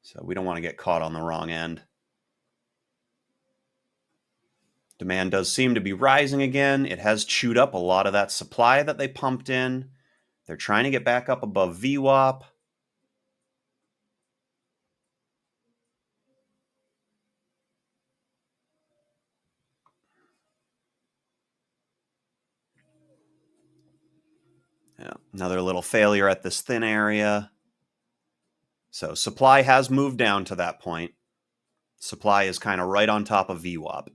so we don't want to get caught on the wrong end. Demand does seem to be rising again. It has chewed up a lot of that supply that they pumped in. They're trying to get back up above VWAP. Yeah, another little failure at this thin area. So supply has moved down to that point. Supply is kind of right on top of VWAP.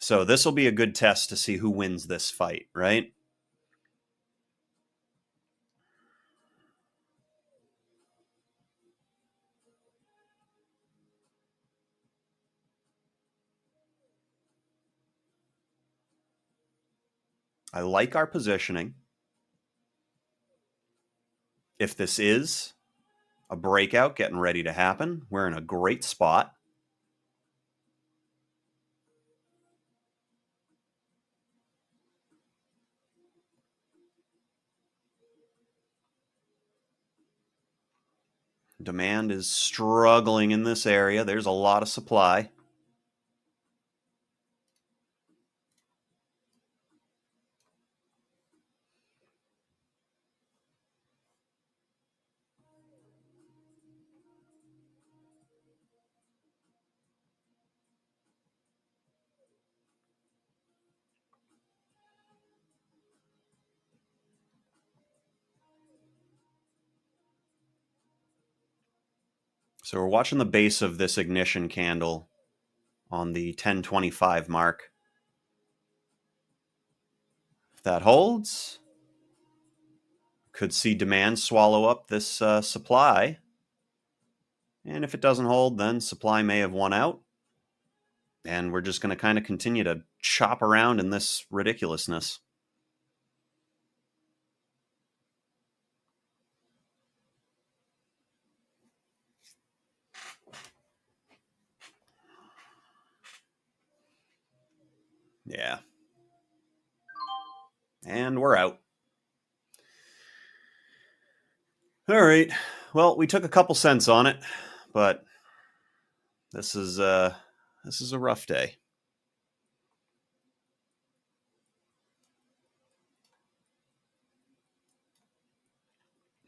So this will be a good test to see who wins this fight, right? I like our positioning. If this is a breakout getting ready to happen, we're in a great spot. Demand is struggling in this area. There's a lot of supply. So we're watching the base of this ignition candle on the 1025 mark. If that holds, could see demand swallow up this supply. And if it doesn't hold, then supply may have won out. And we're just going to kind of continue to chop around in this ridiculousness. Yeah. And we're out. All right. Well, we took a couple cents on it, but this is a rough day.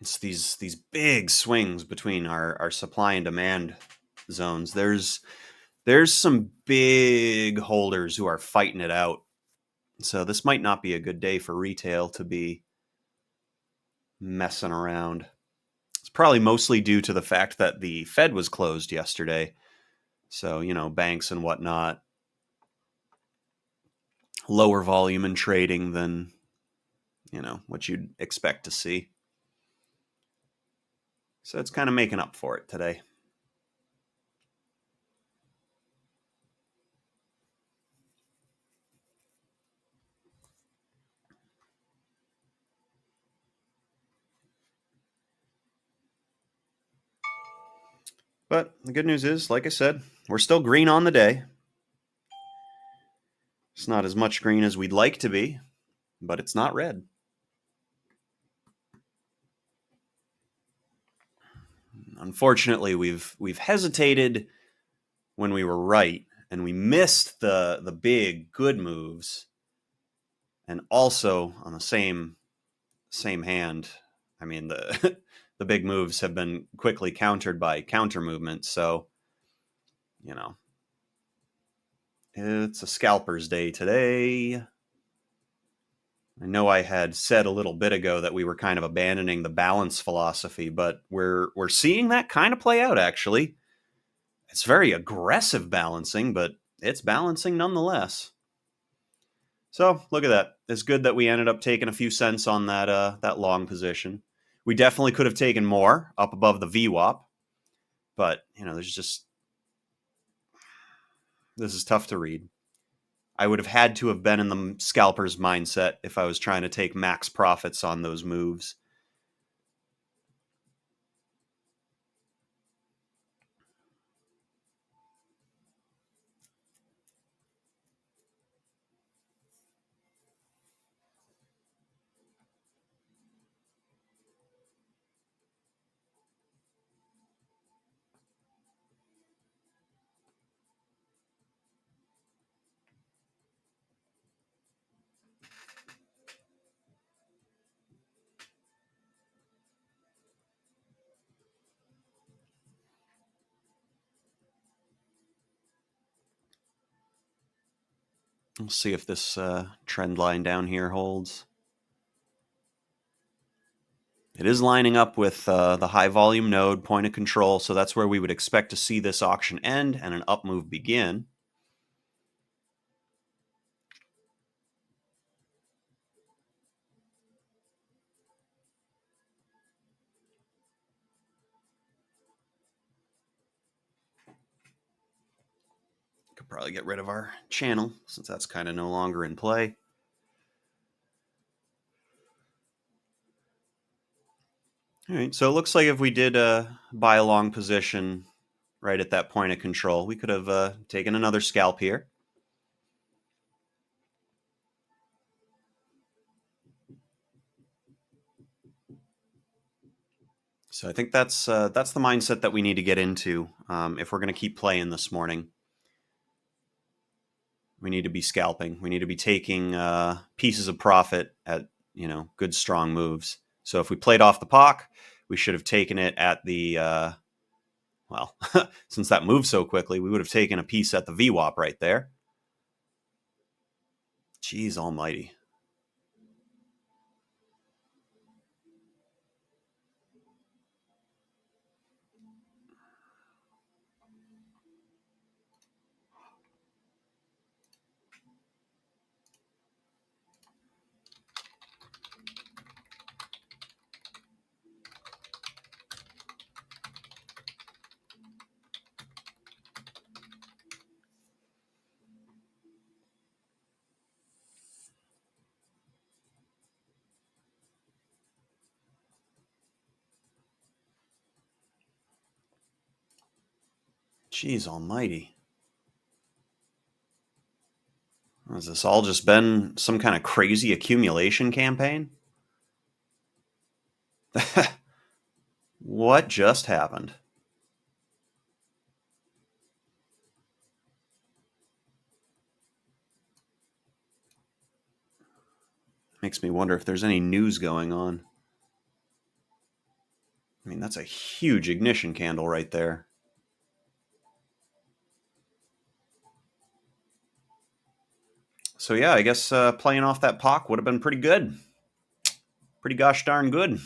It's these big swings between our supply and demand zones. There's some big holders who are fighting it out. So this might not be a good day for retail to be messing around. It's probably mostly due to the fact that the Fed was closed yesterday. So, banks and whatnot, lower volume in trading than, what you'd expect to see. So it's kind of making up for it today. But the good news is, like I said, we're still green on the day. It's not as much green as we'd like to be, but it's not red. Unfortunately, we've hesitated when we were right, and we missed the big good moves. And also on the same hand, I mean the the big moves have been quickly countered by counter movements. So, it's a scalper's day today. I know I had said a little bit ago that we were kind of abandoning the balance philosophy, but we're seeing that kind of play out actually. It's very aggressive balancing, but it's balancing nonetheless. So look at that. It's good that we ended up taking a few cents on that long position. We definitely could have taken more up above the VWAP, but there's just this is tough to read. I would have had to have been in the scalper's mindset if I was trying to take max profits on those moves. We'll see if this trend line down here holds. It is lining up with the high volume node point of control, so that's where we would expect to see this auction end and an up move begin. Could probably get rid of our channel since that's kind of no longer in play. All right, so it looks like if we did buy a long position right at that point of control, we could have taken another scalp here. So I think that's the mindset that we need to get into if we're going to keep playing this morning. We need to be scalping. We need to be taking pieces of profit at good strong moves. So if we played off the POC, we should have taken it at the well, since that moved so quickly, we would have taken a piece at the VWAP right there. Jeez almighty. Jeez almighty. Has this all just been some kind of crazy accumulation campaign? What just happened? Makes me wonder if there's any news going on. I mean, that's a huge ignition candle right there. So yeah, I guess playing off that POC would have been pretty good. Pretty gosh darn good.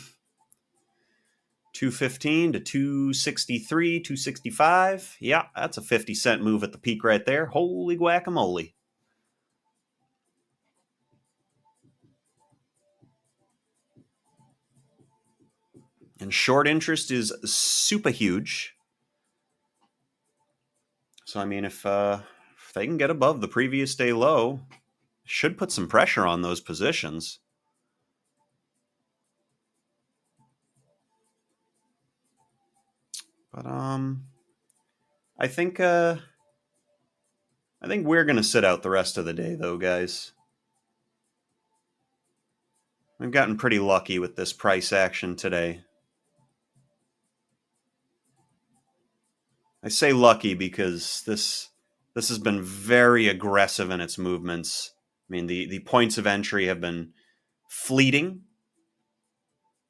215 to 263, 265. Yeah, that's a 50-cent move at the peak right there. Holy guacamole. And short interest is super huge. So I mean, if they can get above the previous day low, should put some pressure on those positions. But I think we're gonna sit out the rest of the day, though, guys. We've gotten pretty lucky with this price action today. I say lucky because this has been very aggressive in its movements. I mean, the points of entry have been fleeting,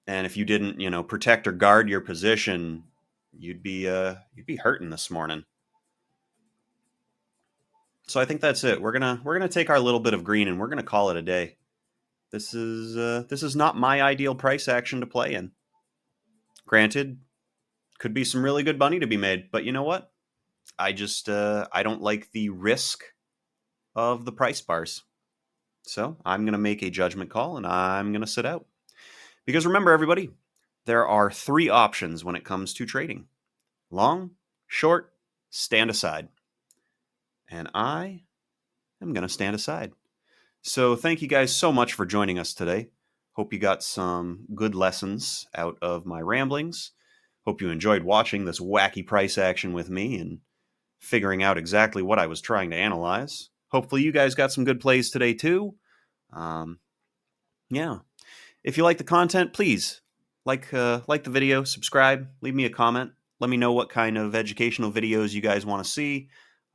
and if you didn't, protect or guard your position, you'd be hurting this morning. So I think that's it. We're gonna take our little bit of green and we're gonna call it a day. This is not my ideal price action to play in. Granted, could be some really good money to be made, but you know what? I don't like the risk of the price bars. So I'm going to make a judgment call and I'm going to sit out. Because remember, everybody, there are three options when it comes to trading: long, short, stand aside. And I am going to stand aside. So thank you guys so much for joining us today. Hope you got some good lessons out of my ramblings. Hope you enjoyed watching this wacky price action with me and figuring out exactly what I was trying to analyze. Hopefully you guys got some good plays today too. Um, yeah. If you like the content, please like the video, subscribe, leave me a comment. Let me know what kind of educational videos you guys want to see.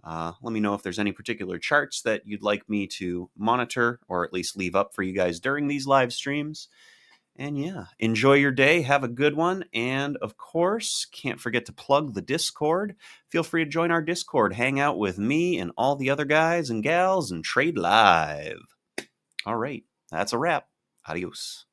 Let me know if there's any particular charts that you'd like me to monitor or at least leave up for you guys during these live streams. And yeah, enjoy your day. Have a good one. And of course, can't forget to plug the Discord. Feel free to join our Discord, hang out with me and all the other guys and gals, and trade live. All right, that's a wrap. Adios.